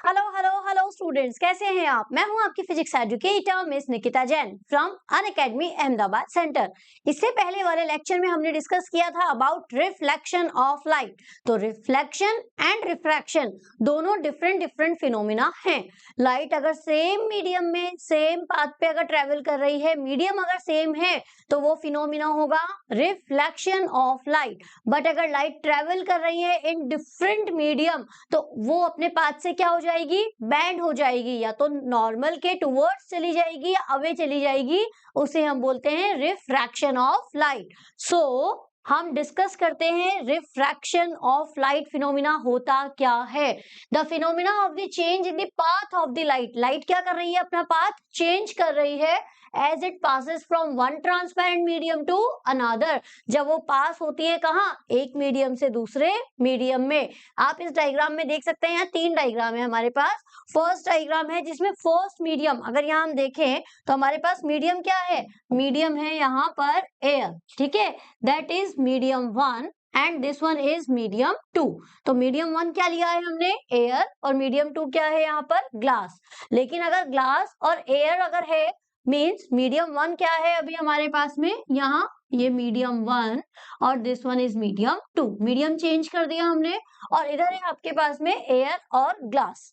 Hello hello hello students, कैसे हैं आप। मैं हूं आपकी physics educator miss Nikita Jain from Unacademy Ahmedabad centre. इससे पहले वाले लेक्चर में हमने डिस्कस किया था अबाउट रिफ्लेक्शन ऑफ लाइट। तो रिफ्लेक्शन एंड रिफ्रैक्शन दोनों डिफरेंट डिफरेंट फिनोमिना हैं। लाइट अगर सेम मीडियम में सेम पाथ पे अगर ट्रेवल कर रही है, मीडियम अगर सेम है तो वो फिनोमिना होगा रिफ्लेक्शन ऑफ लाइट। बट अगर लाइट ट्रेवल कर रही है इन डिफरेंट मीडियम तो वो अपने पाथ से क्या हो जाएगी, बैंड हो जाएगी, या तो नॉर्मल के टुवर्ड्स चली जाएगी या अवे चली जाएगी। उसे हम बोलते हैं रिफ्रैक्शन ऑफ लाइट। सो हम डिस्कस करते हैं रिफ्रैक्शन ऑफ लाइट फिनोमिना होता क्या है। The phenomena of the change in the path of the light. Light क्या कर रही है, अपना पाथ चेंज कर रही है as it passes from one transparent medium to another. जब वो पास होती है कहाँ, एक मीडियम से दूसरे मीडियम में। आप इस डायग्राम में देख सकते हैं, यहाँ तीन डायग्राम है हमारे पास। फर्स्ट डायग्राम है जिसमें फर्स्ट मीडियम अगर यहाँ हम देखें तो हमारे पास मीडियम क्या है, मीडियम है यहाँ पर एयर, ठीक है, that is medium 1 and this one is medium 2। तो मीडियम 1 क्या लिया है हमने, एयर, और मीडियम 2 क्या है यहाँ पर, ग्लास। लेकिन अगर ग्लास और एयर अगर है मीन्स मीडियम 1 क्या है अभी हमारे पास में, यहाँ ये मीडियम 1 और this one is medium 2। Medium change कर दिया हमने और इधर है आपके पास में एयर और ग्लास।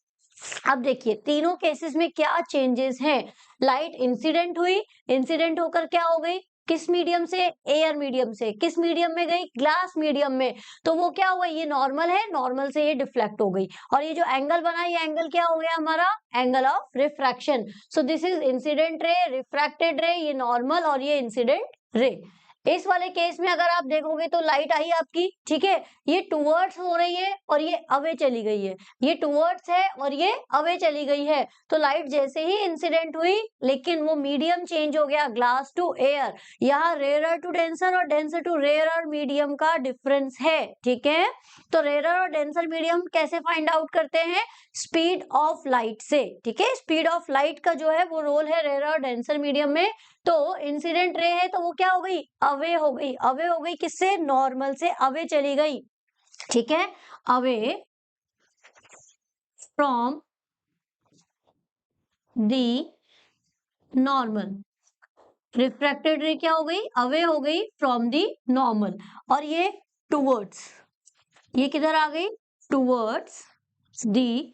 अब देखिए तीनों केसेस में क्या चेंजेस हैं। लाइट इंसिडेंट हुई, इंसिडेंट होकर क्या हो गई, किस मीडियम से, एयर मीडियम से, किस मीडियम में गई, ग्लास मीडियम में। तो वो क्या हुआ, ये नॉर्मल है, नॉर्मल से ये डिफ्लेक्ट हो गई और ये जो एंगल बना ये एंगल क्या हो गया हमारा, angle of refraction. So this is incident ray, refracted रे, ये नॉर्मल और ये इंसिडेंट रे। इस वाले केस में अगर आप देखोगे तो लाइट आई आपकी, ठीक है, ये टुवर्ड्स हो रही है और ये अवे चली गई है, ये टुवर्ड्स है और ये अवे चली गई है। तो लाइट जैसे ही इंसिडेंट हुई लेकिन वो मीडियम चेंज हो गया, ग्लास टू एयर। यहाँ रेयरर टू डेंसर और डेंसर टू रेयरर मीडियम का डिफरेंस है, ठीक है। तो रेयरर और डेंसर मीडियम कैसे फाइंड आउट करते हैं, स्पीड ऑफ लाइट से, ठीक है। स्पीड ऑफ लाइट का जो है वो रोल है रेयरर और डेंसर मीडियम में। तो इंसिडेंट रे है तो वो क्या हो गई, अवे हो गई, अवे हो गई किससे, नॉर्मल से अवे चली गई, ठीक है, away from the normal. Refracted रे क्या हो गई, अवे हो गई फ्रॉम दी नॉर्मल। और ये टूवर्ड्स, ये किधर आ गई, टूवर्ड्स दी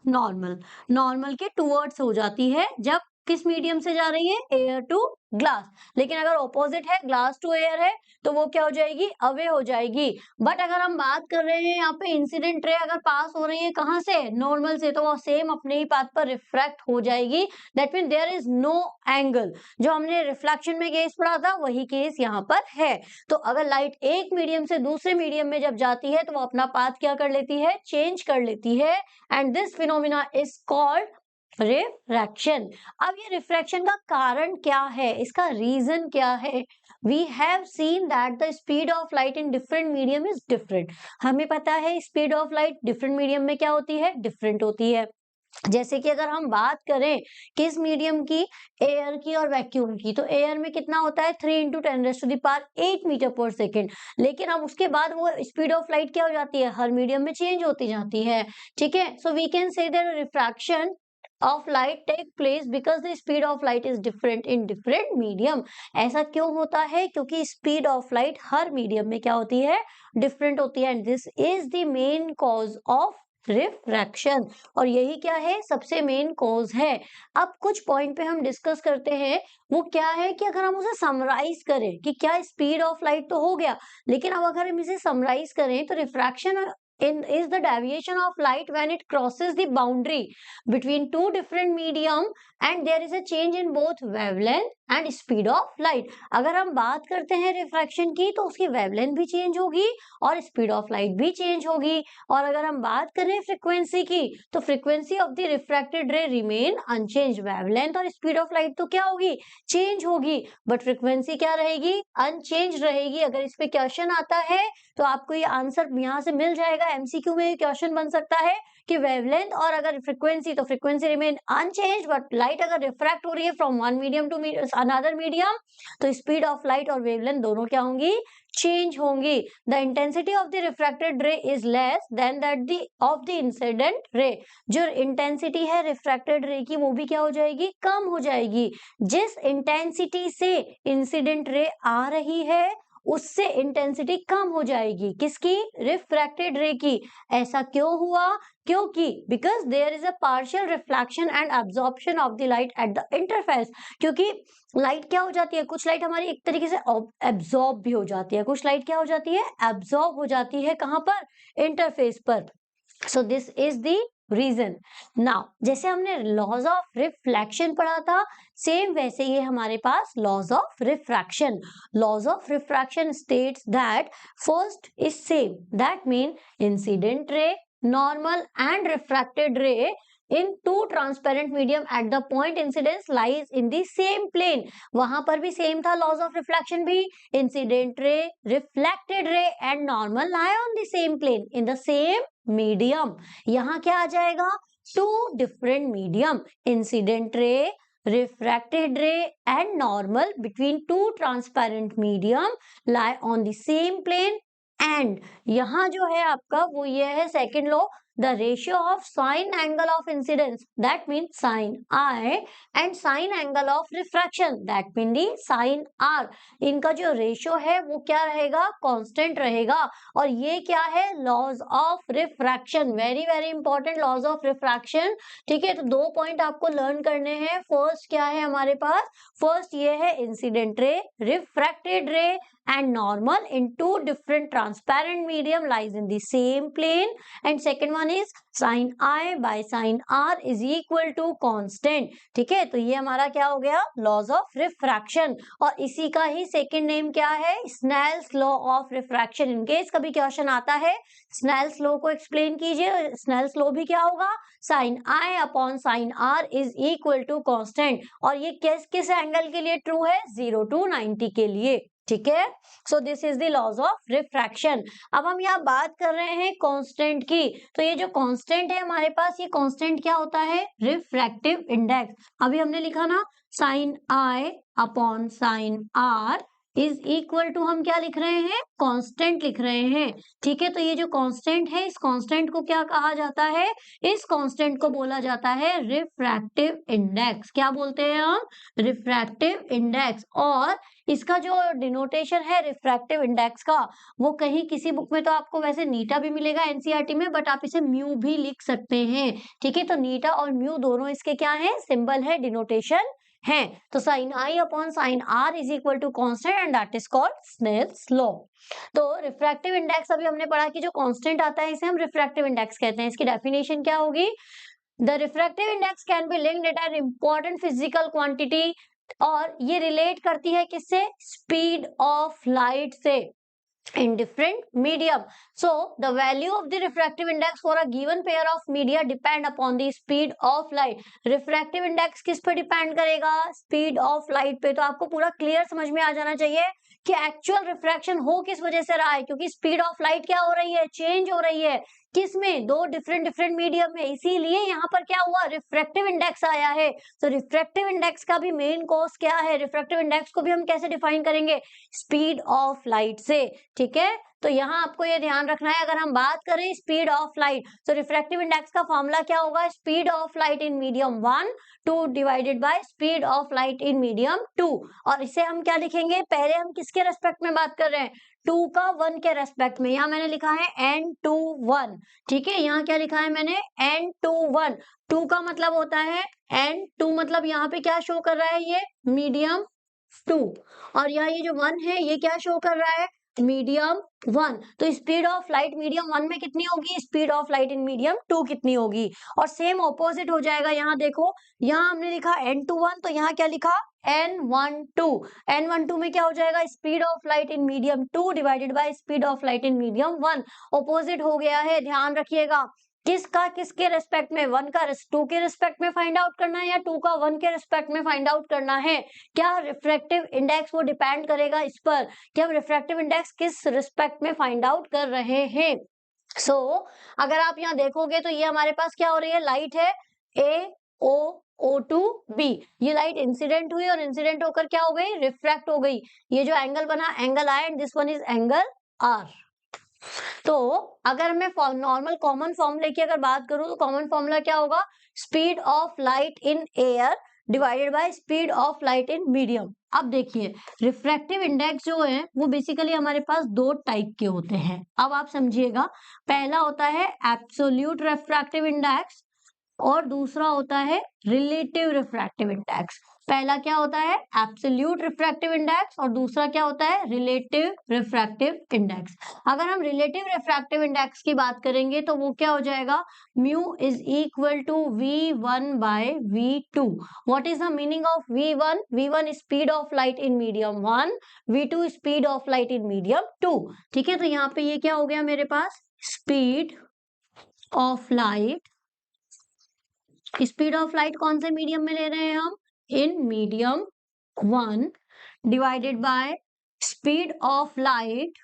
नॉर्मल। नॉर्मल के टूवर्ड्स हो जाती है जब किस मीडियम से जा रही है, एयर टू ग्लास। लेकिन अगर ऑपोजिट है, ग्लास टू एयर है, तो वो क्या हो जाएगी, अवे हो जाएगी। बट अगर हम बात कर रहे हैं यहाँ पे इंसिडेंट रे अगर पास हो रही है कहाँ से, नॉर्मल से, तो वो सेम अपने ही पाथ पर रिफ्रैक्ट हो जाएगी। That mean there is no angle. जो हमने रिफ्लेक्शन में केस पढ़ा था वही केस यहाँ पर है। तो अगर लाइट एक मीडियम से दूसरे मीडियम में जब जाती है तो वो अपना पाथ क्या कर लेती है, चेंज कर लेती है, and this phenomena is called refraction. अब ये रिफ्रैक्शन का कारण क्या है, इसका रीजन क्या है। We have seen that the speed of light in different medium is different. हमें पता है speed of light different medium में क्या होती है, डिफरेंट होती है। जैसे कि अगर हम बात करें किस मीडियम की, एयर की और वैक्यूम की, तो एयर में कितना होता है 3 × 10⁸ मीटर पर सेकेंड। लेकिन अब उसके बाद वो स्पीड ऑफ लाइट क्या हो जाती है, हर मीडियम में चेंज होती जाती है, ठीक है। So we can say that refraction of light take place because the speed of light is different in different medium। ऐसा क्यों होता है, क्योंकि speed of light her medium में क्या होती है, different होती है, and this is the main cause of refraction. और यही क्या है, सबसे मेन कॉज है। अब कुछ पॉइंट पे हम डिस्कस करते हैं, वो क्या है कि अगर हम उसे समराइज करें कि क्या स्पीड ऑफ लाइट तो हो गया, लेकिन अब अगर हम इसे समराइज करें तो refraction is the deviation of light when it crosses the boundary between two different medium and there is a change in both wavelength and speed of light. अगर हम बात करते हैं रिफ्रैक्शन की तो उसकी वेवलेंथ भी चेंज होगी और स्पीड ऑफ लाइट भी चेंज होगी। और अगर हम बात करें फ्रीक्वेंसी की तो frequency of the refracted ray remain unchanged. Wavelength और स्पीड ऑफ लाइट तो क्या होगी, चेंज होगी, बट फ्रीक्वेंसी क्या रहेगी, अनचेंज रहेगी। अगर इस पे क्वेश्चन आता है तो आपको ये आंसर यहाँ से मिल जाएगा, एमसीक्यू में क्वेश्चन बन सकता है कि वेवलेंथ और अगर फ्रीक्वेंसी, तो frequency remain unchanged, but light अगर रिफ्रैक्ट हो रही है from one medium to another medium, तो स्पीड ऑफ लाइट और वेवलेंथ दोनों क्या होंगी, चेंज होंगी। The intensity of the refracted ray is less than that of the incident ray. जो इंटेंसिटी है रिफ्रैक्टेड रे की वो भी क्या हो जाएगी, कम हो जाएगी। जिस इंटेंसिटी से इंसिडेंट रे आ रही है उससे इंटेंसिटी कम हो जाएगी, किसकी, रिफ्रैक्टेड रे की। ऐसा क्यों हुआ, क्योंकि because there is a partial reflection and absorption of the light at the interface. क्योंकि लाइट क्या हो जाती है, कुछ लाइट हमारी एक तरीके से एब्जॉर्ब भी हो जाती है, कुछ लाइट क्या हो जाती है, एब्जॉर्ब हो जाती है, कहां पर, इंटरफेस पर। So this is the reason. Now जैसे हमने लॉज ऑफ रिफ्लेक्शन पढ़ा था, सेम वैसे ये हमारे पास laws of refraction. Laws of refraction states that first is same, that mean incident ray, normal and refracted ray in two transparent medium at the point incidence lies in the same plane। वहां पर भी same था laws of reflection भी, incident ray, reflected ray and normal lie on the same plane in the same medium। यहाँ क्या आ जाएगा, two different medium, incident ray, refracted ray and normal between two transparent medium lie on the same plane। And यहाँ जो है आपका वो ये है second law, the ratio of sine angle of incidence that mean sine i and sine angle of refraction that mean the sine r. इनका जो ratio है वो क्या रहेगा, कांस्टेंट रहेगा। और ये क्या है, laws of refraction, very very important laws of refraction. ठीक है, तो दो पॉइंट आपको लर्न करने हैं। फर्स्ट क्या है हमारे पास, फर्स्ट ये है इंसिडेंट रे, रिफ्रैक्टेड रे and normal in two different transparent medium lies in the same plane, and second one is sin I by sin R is equal to constant। ठीक है, तो ये हमारा क्या हो गया, लॉज ऑफ रिफ्रैक्शन। और इसी का ही सेकेंड नेम क्या है, Snell's law of refraction. In case कभी क्वेश्चन आता है स्नेल्स लॉ को एक्सप्लेन कीजिए, स्नेल्स लॉ भी क्या होगा, sine i upon sine r is equal to constant. और ये किस किस एंगल के लिए ट्रू है, 0 to 90 के लिए। ठीक है, so this is the laws of refraction. अब हम यहाँ बात कर रहे हैं कांस्टेंट की, तो ये जो कांस्टेंट है हमारे पास, ये कांस्टेंट क्या होता है, रिफ्रैक्टिव इंडेक्स। अभी हमने लिखा ना sine i upon sine r is equal to, हम क्या लिख रहे हैं, कांस्टेंट लिख रहे हैं। ठीक है, तो ये जो कांस्टेंट है, इस कांस्टेंट को क्या कहा जाता है, इस कांस्टेंट को बोला जाता है रिफ्रैक्टिव इंडेक्स। क्या बोलते हैं हम, रिफ्रैक्टिव इंडेक्स। और इसका जो डिनोटेशन है रिफ्रैक्टिव इंडेक्स का, वो कहीं किसी बुक में तो आपको वैसे नीटा भी मिलेगा एनसीईआरटी में, बट आप इसे म्यू भी लिख सकते हैं। ठीक है, तो नीटा और म्यू दोनों इसके क्या है, सिंबल है, डिनोटेशन है। तो sine i upon sine r is equal to constant and that is called Snell's law. तो रिफ्रैक्टिव इंडेक्स अभी हमने पढ़ा कि जो कांस्टेंट आता है इसे हम रिफ्रैक्टिव इंडेक्स कहते हैं। इसकी डेफिनेशन क्या होगी, the refractive index can be linked at an important physical quantity, और ये रिलेट करती है किससे, स्पीड ऑफ लाइट से in different medium. So the value of the refractive index for a given pair of media depend upon the speed of light। refractive index किस पे depend करेगा, speed of light पे। तो आपको पूरा clear समझ में आ जाना चाहिए कि एक्चुअल रिफ्रैक्शन हो किस वजह से रहा है, क्योंकि स्पीड ऑफ लाइट क्या हो रही है, चेंज हो रही है, किसमें, दो डिफरेंट मीडियम में, इसीलिए यहाँ पर क्या हुआ, रिफ्रैक्टिव इंडेक्स आया है। तो रिफ्रैक्टिव इंडेक्स का भी मेन कॉज क्या है, रिफ्रैक्टिव इंडेक्स को भी हम कैसे डिफाइन करेंगे, स्पीड ऑफ लाइट से। ठीक है, तो यहाँ आपको ये ध्यान रखना है, अगर हम बात करें स्पीड ऑफ लाइट, तो रिफ्रैक्टिव इंडेक्स का फॉर्मूला क्या होगा, speed of light in medium 1 2 divided by speed of light in medium 2। और इसे हम क्या लिखेंगे, पहले हम किसके रेस्पेक्ट में बात कर रहे हैं, 2 का 1 के रेस्पेक्ट में। यहाँ मैंने लिखा है n21। ठीक है, यहाँ क्या लिखा है मैंने, n21। 2 का मतलब होता है n2, मतलब यहाँ पे क्या शो कर रहा है, ये मीडियम 2, और यहाँ ये जो 1 है ये क्या शो कर रहा है, मीडियम 1। तो स्पीड ऑफ लाइट मीडियम 1 में कितनी होगी, speed of light in medium 2 कितनी होगी। और सेम ऑपोजिट हो जाएगा, यहाँ देखो, यहाँ हमने लिखा n21, तो यहाँ क्या लिखा, n12। n12 में क्या हो जाएगा, speed of light in medium 2 divided by speed of light in medium 1। Opposite हो गया है, ध्यान रखिएगा। किसका किसके रेस्पेक्ट में, 1 का 2 के रेस्पेक्ट में फाइंड आउट करना है या 2 का 1 के रेस्पेक्ट में फाइंड आउट करना है। क्या रिफ्रैक्टिव इंडेक्स वो डिपेंड करेगा इस पर कि हम रिफ्रैक्टिव इंडेक्स किस रेस्पेक्ट में फाइंड आउट कर रहे हैं। सो अगर आप यहाँ देखोगे तो ये हमारे पास क्या हो रही है, लाइट है, ए O टू B। ये लाइट इंसिडेंट हुई और इंसिडेंट होकर क्या हो गई, रिफ्रैक्ट हो गई। ये जो एंगल बना angle I and this one is angle R। तो अगर मैं नॉर्मल कॉमन फॉर्मूले की अगर बात करूं तो कॉमन फॉर्मूला क्या होगा, speed of light in air divided by speed of light in medium. अब देखिए रिफ्रैक्टिव इंडेक्स जो है वो बेसिकली हमारे पास दो टाइप के होते हैं। अब आप समझिएगा, पहला होता है एब्सोल्यूट रिफ्रैक्टिव इंडेक्स और दूसरा होता है रिलेटिव रिफ्रैक्टिव इंडेक्स। पहला क्या होता है, एब्सोल्यूट रिफ्रैक्टिव इंडेक्स और दूसरा क्या होता है, रिलेटिव रिफ्रैक्टिव इंडेक्स। अगर हम रिलेटिव रिफ्रैक्टिव इंडेक्स की बात करेंगे तो वो क्या हो जाएगा, mu is equal to V1 by V2। What is the meaning of V1? V1 speed of light in medium 1, V2 speed of light in medium 2। ठीक है, तो यहाँ पे ये क्या हो गया मेरे पास, speed of light, speed of light कौन से मीडियम में ले रहे हैं हम, in medium 1 divided by speed of light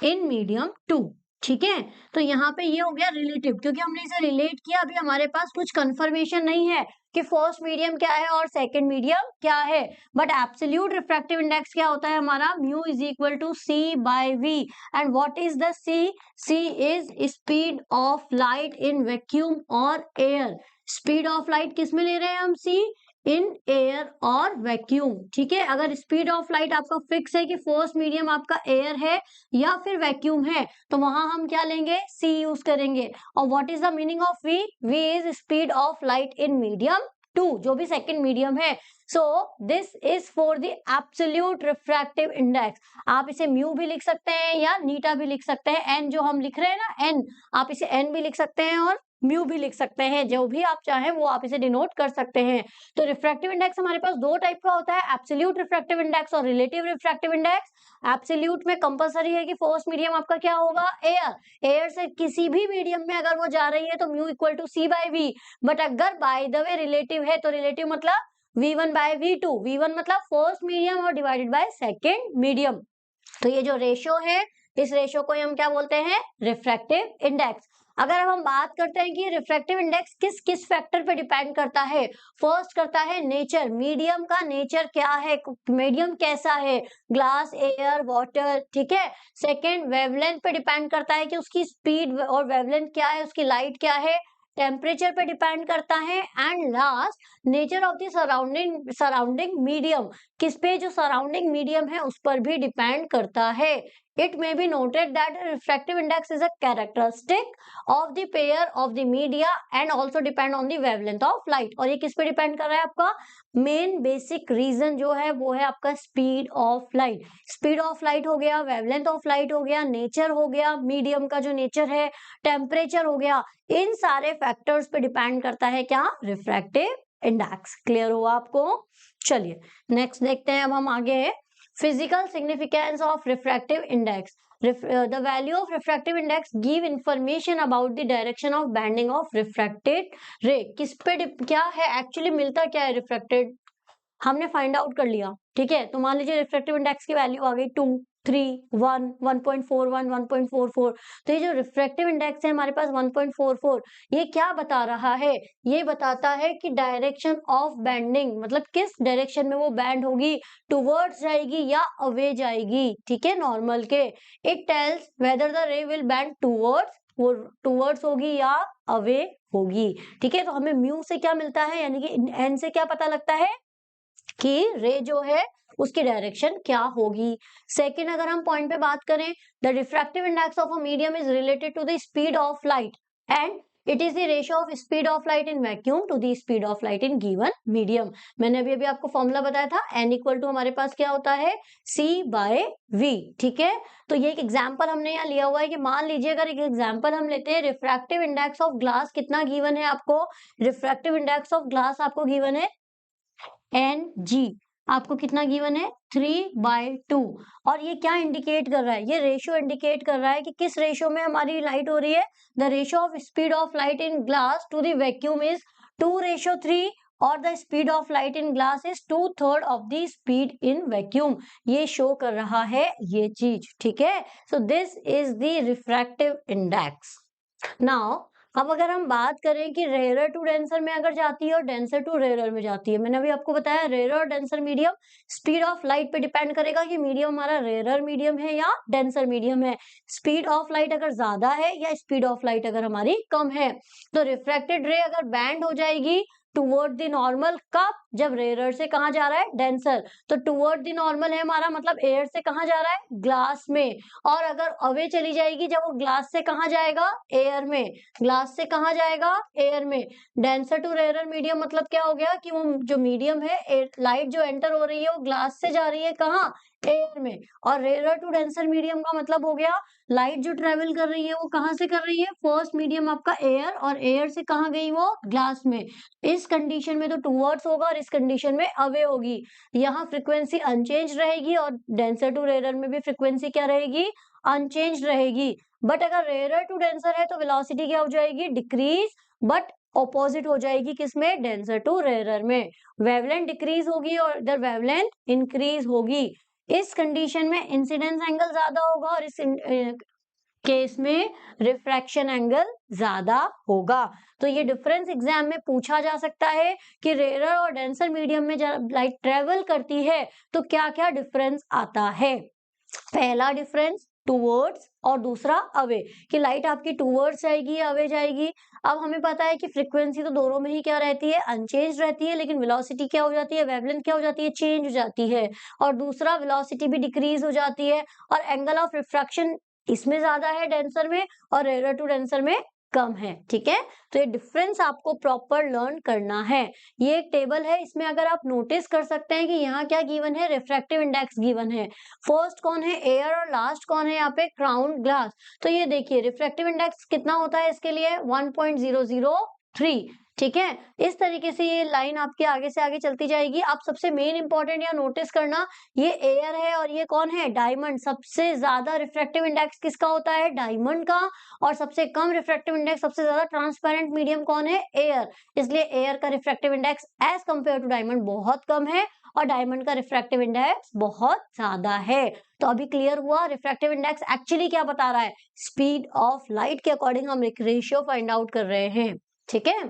in medium 2। ठीक है, तो यहाँ पे ये हो गया रिलेटिव, क्योंकि हमने इसे रिलेट किया, अभी हमारे पास कुछ कंफर्मेशन नहीं है कि फर्स्ट मीडियम क्या है और सेकंड मीडियम क्या है। बट एब्सोल्यूट रिफ्रैक्टिव इंडेक्स क्या होता है हमारा, mu is equal to C by V। And what is the C? C is speed of light in vacuum और एयर। स्पीड ऑफ लाइट किस में ले रहे हैं हम, C इन एयर और वैक्यूम। ठीक है, अगर स्पीड ऑफ लाइट आपका फिक्स है कि फर्स्ट मीडियम आपका एयर है या फिर वैक्यूम है, तो वहां हम क्या लेंगे, C यूज करेंगे। और what is the meaning of V? V is speed of light in medium 2, जो भी सेकंड मीडियम है। So this is for the absolute refractive index. आप इसे म्यू भी लिख सकते हैं या नीटा भी लिख सकते हैं, एन जो हम लिख रहे हैं ना एन, आप इसे एन भी लिख सकते हैं और म्यू भी लिख सकते हैं, जो भी आप चाहें वो आप इसे डिनोट कर सकते हैं। तो रिफ्रैक्टिव इंडेक्स हमारे पास दो टाइप का होता है, एब्सोल्यूट रिफ्रैक्टिव इंडेक्स और रिलेटिव रिफ्रैक्टिव इंडेक्स। एब्सोल्यूट में कंपलसरी है कि फर्स्ट मीडियम आपका क्या होगा, एयर। एयर से किसी भी मीडियम में अगर वो जा रही है तो mu equal to C by V। But अगर बाय द वे रिलेटिव है तो रिलेटिव मतलब V1 बाय V2। V1 मतलब फर्स्ट मीडियम और डिवाइडेड बाय सेकेंड मीडियम। तो ये जो रेशो है, इस रेशो को हम क्या बोलते हैं, रिफ्रैक्टिव इंडेक्स। अगर अब हम बात करते हैं कि रिफ्रैक्टिव इंडेक्स किस किस फैक्टर पे डिपेंड करता है, फर्स्ट करता है नेचर, मीडियम का नेचर क्या है, मीडियम कैसा है, ग्लास, एयर, वाटर। ठीक है, सेकंड वेवलेंथ पे डिपेंड करता है कि उसकी स्पीड और वेवलेंथ क्या है, उसकी लाइट क्या है, टेम्परेचर पे डिपेंड करता है। And last nature of the surrounding medium, किस पे, जो सराउंडिंग मीडियम है उस पर भी डिपेंड करता है। It may be noted that refractive index is a characteristic of the pair of the media and also depend on the wavelength of light। और ये किस पे डिपेंड कर रहा है, आपका मेन बेसिक रीजन जो है वो है आपका speed of light. Speed of light हो गया, वेवलेंथ ऑफ लाइट हो गया, नेचर हो गया, मीडियम का जो नेचर है, टेम्परेचर हो गया, इन सारे फैक्टर्स पे डिपेंड करता है क्या, रिफ्रैक्टिव इंडेक्स। क्लियर हुआ आपको? चलिए नेक्स्ट देखते हैं अब हम आगे, physical significance of refractive index। The value of refractive index give information about the direction of bending of refracted ray। किस पे क्या है, एक्चुअली मिलता क्या है रिफ्रैक्टेड, हमने फाइंड आउट कर लिया। ठीक है, तो मान लीजिए रिफ्रैक्टिव इंडेक्स की वैल्यू आ गई 2, 3, 1, 1.41, 1.44। तो ये जो रिफ्रैक्टिव इंडेक्स है हमारे पास 1.44, ये क्या बता रहा है, ये बताता है कि डायरेक्शन ऑफ बेंडिंग, मतलब किस डायरेक्शन में वो बैंड होगी, टुवर्ड्स जाएगी या अवे जाएगी। ठीक है, नॉर्मल के। इट टेल्स वेदर द रे विल बेंड टुवर्ड्स, वो टुवर्ड्स होगी या अवे होगी। ठीक है, तो हमें म्यू से क्या मिलता है, यानी कि एन से क्या पता लगता है कि रे जो है उसकी डायरेक्शन क्या होगी। सेकंड अगर हम पॉइंट पे बात करें, the refractive index of a medium is related to the speed of light and it is the ratio of speed of light in vacuum to the speed of light in given medium. मैंने अभी आपको formula बताया था, N equal to हमारे पास क्या होता है, C by V। ठीक है, तो ये एक एग्जाम्पल हमने यहाँ लिया हुआ है कि मान लीजिए अगर एक एग्जाम्पल हम लेते हैं, रिफ्रैक्टिव इंडेक्स ऑफ ग्लास कितना गिवन है आपको, रिफ्रैक्टिव इंडेक्स ऑफ ग्लास आपको गिवन है NG, आपको कितना गिवन है, 3/2। और ये क्या इंडिकेट कर रहा है, ये रेशियो इंडिकेट कर रहा है कि किस रेशियो में हमारी लाइट हो रही है, the ratio of speed of light in glass to the vacuum is 2:3 और the speed of light in glass is 2/3 of the speed in vacuum. ये शो कर रहा है ये चीज। ठीक है, so this is the refractive index. Now अब अगर हम बात करें कि रेयरर टू डेंसर में अगर जाती है और डेंसर टू रेयरर में जाती है, मैंने अभी आपको बताया रेयरर और denser medium speed of light पे डिपेंड करेगा कि मीडियम हमारा रेयरर मीडियम है या डेंसर मीडियम है। स्पीड ऑफ लाइट अगर ज्यादा है या स्पीड ऑफ लाइट अगर हमारी कम है, तो रिफ्रैक्टेड रे अगर बैंड हो जाएगी टुवर्ड द नॉर्मल, कब? जब रेयरर से कहा जा रहा है डेंसर, तो टुवर्ड द नॉर्मल है हमारा मतलब एयर से कहा जा रहा है ग्लास में, और अगर अवे चली जाएगी जब वो ग्लास से कहा जाएगा एयर में, ग्लास से कहा जाएगा एयर में। डेंसर टू रेयरर मीडियम मतलब क्या हो गया कि वो जो मीडियम है, लाइट जो एंटर हो रही है वो ग्लास से जा रही है कहाँ? एयर में। और रेयरर टू डेंसर मीडियम का मतलब हो गया लाइट जो ट्रेवल कर रही है वो कहाँ से कर रही है? फर्स्ट मीडियम आपका एयर, और एयर से कहाँ गई वो? ग्लास में। इस कंडीशन में तो टूवर्ड्स होगा और इस कंडीशन में अवे होगी। यहाँ फ्रीक्वेंसी अनचेंज रहेगी और डेंसर टू रेयरर में भी फ्रीक्वेंसी क्या रहेगी? अनचेंज रहेगी। बट अगर रेयरर टू डेंसर है तो वेलोसिटी क्या हो जाएगी? डिक्रीज, बट ऑपोजिट हो जाएगी किसमें? डेंसर टू रेयरर में। वेवलेंथ डिक्रीज होगी और इधर वेवलेंथ इंक्रीज होगी। इस कंडीशन में इंसिडेंस एंगल ज्यादा होगा और इस केस में रिफ्रैक्शन एंगल ज्यादा होगा। तो ये डिफरेंस एग्जाम में पूछा जा सकता है कि रेयरर और डेंसर मीडियम में जब लाइट ट्रेवल करती है तो क्या क्या डिफरेंस आता है। पहला डिफरेंस टूवर्ड्स और दूसरा अवे, कि लाइट आपकी टूवर्ड्स जाएगी या अवे जाएगी। अब हमें पता है कि फ्रीक्वेंसी तो दोनों में ही क्या रहती है? अनचेंज रहती है, लेकिन वेलोसिटी क्या हो जाती है? वेवलेंथ क्या हो जाती है? चेंज हो जाती है। और दूसरा वेलोसिटी भी डिक्रीज हो जाती है और एंगल ऑफ रिफ्रैक्शन इसमें ज्यादा है डेंसर में और रेयरर टू डेंसर में कम है। ठीक है, तो ये डिफरेंस आपको प्रॉपर लर्न करना है। ये एक टेबल है, इसमें अगर आप नोटिस कर सकते हैं कि यहाँ क्या गिवन है? रिफ्रैक्टिव इंडेक्स गिवन है। फर्स्ट कौन है? एयर, और लास्ट कौन है यहाँ पे? Crown glass. तो ये देखिए रिफ्रैक्टिव इंडेक्स कितना होता है इसके लिए? 1.003। ठीक है, इस तरीके से ये लाइन आपके आगे से आगे चलती जाएगी। आप सबसे मेन इंपॉर्टेंट या नोटिस करना, ये एयर है और ये कौन है? डायमंड। सबसे ज्यादा रिफ्रैक्टिव इंडेक्स किसका होता है? डायमंड का। और सबसे कम रिफ्रैक्टिव इंडेक्स, सबसे ज्यादा ट्रांसपेरेंट मीडियम कौन है? एयर। इसलिए एयर का refractive index as compare to diamond बहुत कम है और डायमंड का रिफ्रैक्टिव इंडेक्स बहुत ज्यादा है। तो अभी क्लियर हुआ रिफ्रैक्टिव इंडेक्स एक्चुअली क्या बता रहा है? स्पीड ऑफ लाइट के अकॉर्डिंग हम एक रेशियो फाइंड आउट कर रहे हैं। ठीक है,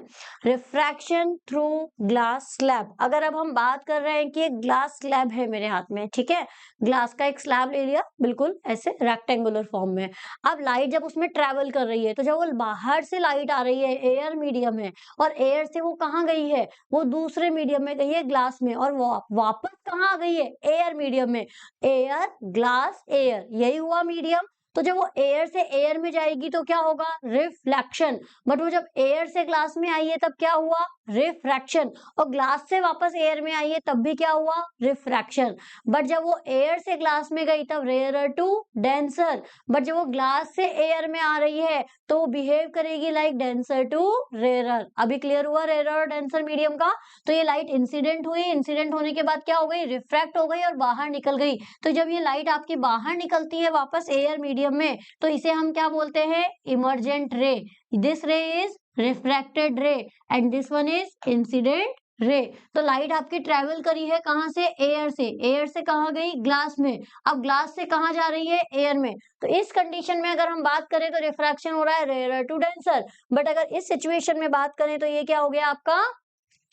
रिफ्रैक्शन थ्रू ग्लास स्लैब। अगर अब हम बात कर रहे हैं कि एक ग्लास स्लैब है मेरे हाथ में, ठीक है, ग्लास का एक स्लैब ले लिया बिल्कुल ऐसे रेक्टेंगुलर फॉर्म में। अब लाइट जब उसमें ट्रेवल कर रही है तो जब वो बाहर से लाइट आ रही है, एयर मीडियम है, और एयर से वो कहाँ गई है? वो दूसरे मीडियम में गई है, ग्लास में, और वो वापस कहाँ आ गई है? एयर मीडियम में। एयर, ग्लास, एयर, यही हुआ मीडियम। तो जब वो एयर से एयर में जाएगी तो क्या होगा? रिफ्लेक्शन। बट वो जब एयर से ग्लास में आई है तब क्या हुआ? रिफ्रैक्शन। और ग्लास से वापस एयर में आई है तब भी क्या हुआ? रिफ्रैक्शन। बट जब वो एयर से ग्लास में गई तब रेयरर टू डेंसर। बट जब वो ग्लास से एयर में आ रही है तो वो बिहेव करेगी लाइक डेंसर टू रेयरर। अभी क्लियर हुआ रेयरर और डेंसर मीडियम का। तो ये लाइट इंसिडेंट हुई, इंसिडेंट होने के बाद क्या हो गई? रिफ्रैक्ट हो गई और बाहर निकल गई। तो जब ये लाइट आपकी बाहर निकलती है वापस एयर मीडियम में, तो इसे हम क्या बोलते हैं? इमर्जेंट रे। दिस रे इज रिफ्रैक्टेड रे and this one is incident ray. तो लाइट आपकी ट्रेवल करी है कहां से? एयर से। एयर से कहां गई? ग्लास में। अब ग्लास से कहां जा रही है? एयर में। तो इस कंडीशन में अगर हम बात करें तो रिफ्रैक्शन हो रहा है रेयरर टू डेंसर। बट अगर इस सिचुएशन में बात करें तो ये क्या हो गया आपका?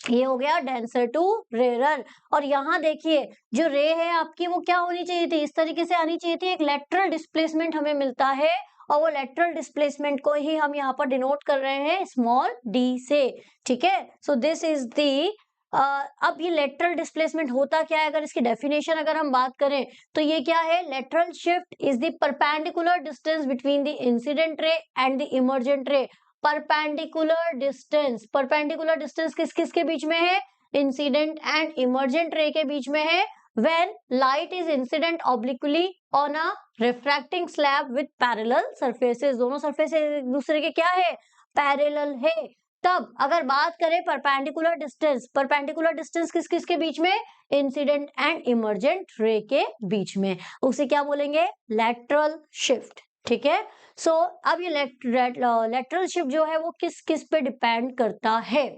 ये हो गया डेंसर टू रेयरर। और यहाँ देखिए जो रे है आपकी वो क्या होनी चाहिए थी? इस तरीके से आनी चाहिए थी। एक लेटरल डिस्प्लेसमेंट हमें मिलता है और वो लेटरल डिस्प्लेसमेंट को ही हम यहाँ पर डिनोट कर रहे हैं स्मॉल डी से। ठीक है, सो दिस इज दी अब ये लेटरल डिस्प्लेसमेंट होता क्या है? अगर इसकी डेफिनेशन अगर हम बात करें तो ये क्या है? Lateral shift is the perpendicular distance between the incident रे एंड द इमर्जेंट रे। परपेंडिकुलर डिस्टेंस, परपेंडिकुलर डिस्टेंस किस किस के बीच में है? इंसिडेंट एंड इमर्जेंट रे के बीच में है। when light is incident obliquely on a refracting slab with parallel surfaces। दोनों सरफेसेस एक दूसरे के क्या है? पैरेलल है। तब अगर बात करें परपेंडिकुलर डिस्टेंस, परपेंडिकुलर डिस्टेंस किस किस के बीच में? इंसिडेंट एंड इमर्जेंट रे के बीच में, उसे क्या बोलेंगे? Lateral shift. ठीक है, सो अब ये लेटरल शिफ्ट जो है वो किस किस पे डिपेंड करता है?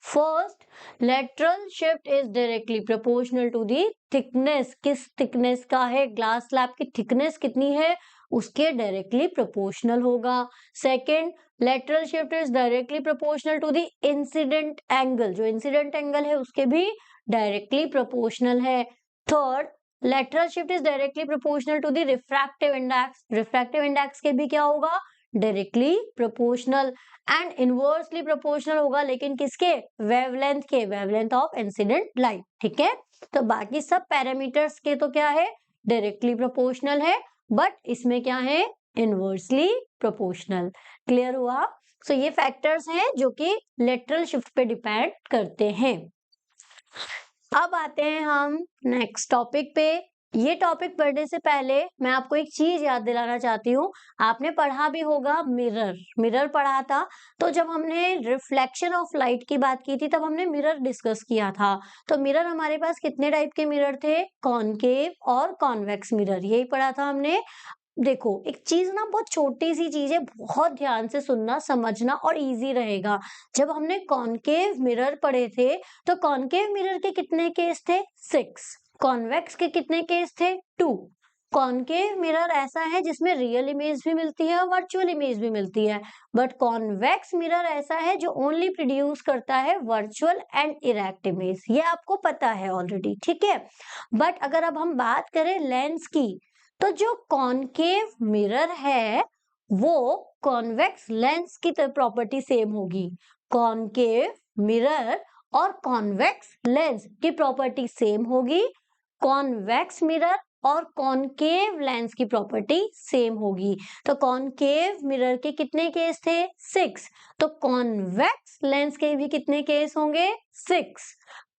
First, lateral shift is directly proportional to the thickness. किस थिकनेस का है? ग्लास स्लैब की थिकनेस कितनी है उसके डायरेक्टली प्रोपोर्शनल होगा। Second, lateral shift is directly proportional to the incident angle, जो इंसिडेंट एंगल है उसके भी डायरेक्टली प्रोपोर्शनल है। Third, lateral shift is directly proportional to the refractive index, refractive index के भी क्या होगा, directly proportional. And inversely proportional होगा, लेकिन किसके, वेवलेंथ के, वेवलेंथ ऑफ इंसिडेंट लाइट। ठीक है, तो बाकी सब पैरामीटर्स के तो क्या है, डायरेक्टली प्रोपोर्शनल है, बट इसमें क्या है, इनवर्सली प्रोपोर्शनल। क्लियर हुआ? सो ये फैक्टर्स हैं जो कि लेटरल शिफ्ट पे डिपेंड करते हैं। अब आते हैं हम नेक्स्ट टॉपिक पे। ये टॉपिक पढ़ने से पहले मैं आपको एक चीज याद दिलाना चाहती हूँ। आपने पढ़ा भी होगा मिरर, मिरर पढ़ा था। तो जब हमने रिफ्लेक्शन ऑफ लाइट की बात की थी तब हमने मिरर डिस्कस किया था। तो मिरर हमारे पास कितने टाइप के मिरर थे, कॉनकेव और कॉन्वेक्स मिरर, यही पढ़ा था हमने। देखो एक चीज ना, बहुत छोटी सी चीज है, बहुत ध्यान से सुनना समझना और इजी रहेगा। जब हमने कॉनकेव मिरर पढ़े थे तो कॉनकेव मिरर के कितने केस थे, 6। कॉन्वेक्स के कितने केस थे, 2। कॉनकेव मिरर ऐसा है जिसमें रियल इमेज भी मिलती है और वर्चुअल इमेज भी मिलती है, बट कॉन्वेक्स मिरर ऐसा है जो ओनली प्रोड्यूस करता है वर्चुअल एंड इरेक्ट इमेज। ये आपको पता है ऑलरेडी, ठीक है। बट अगर अब हम बात करें लेंस की, तो जो कॉनकेव मिरर है वो कॉन्वेक्स लेंस की प्रॉपर्टी सेम होगी। कॉनकेव मिरर और कॉन्वेक्स लेंस की प्रॉपर्टी सेम होगी। कॉन्वेक्स मिरर और कॉनकेव लेंस की प्रॉपर्टी सेम होगी। तो कॉनकेव मिरर के कितने केस थे, 6। तो कॉन्वेक्स लेंस के भी कितने केस होंगे, 6।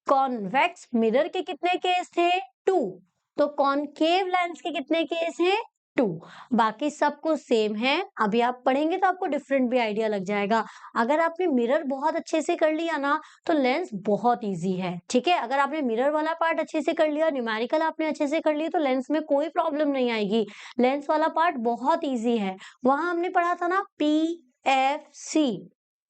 कॉन्वेक्स मिरर के कितने केस थे, 2। तो कॉनकेव लेंस के कितने केस हैं, 2। बाकी सब कुछ सेम है। अभी आप पढ़ेंगे तो आपको डिफरेंट भी आइडिया लग जाएगा। अगर आपने मिरर बहुत अच्छे से कर लिया ना तो लेंस बहुत इजी है, ठीक है। अगर आपने मिरर वाला पार्ट अच्छे से कर लिया, न्यूमेरिकल आपने अच्छे से कर लिया, तो लेंस में कोई प्रॉब्लम नहीं आएगी। लेंस वाला पार्ट बहुत ईजी है। वहां हमने पढ़ा था ना PFC,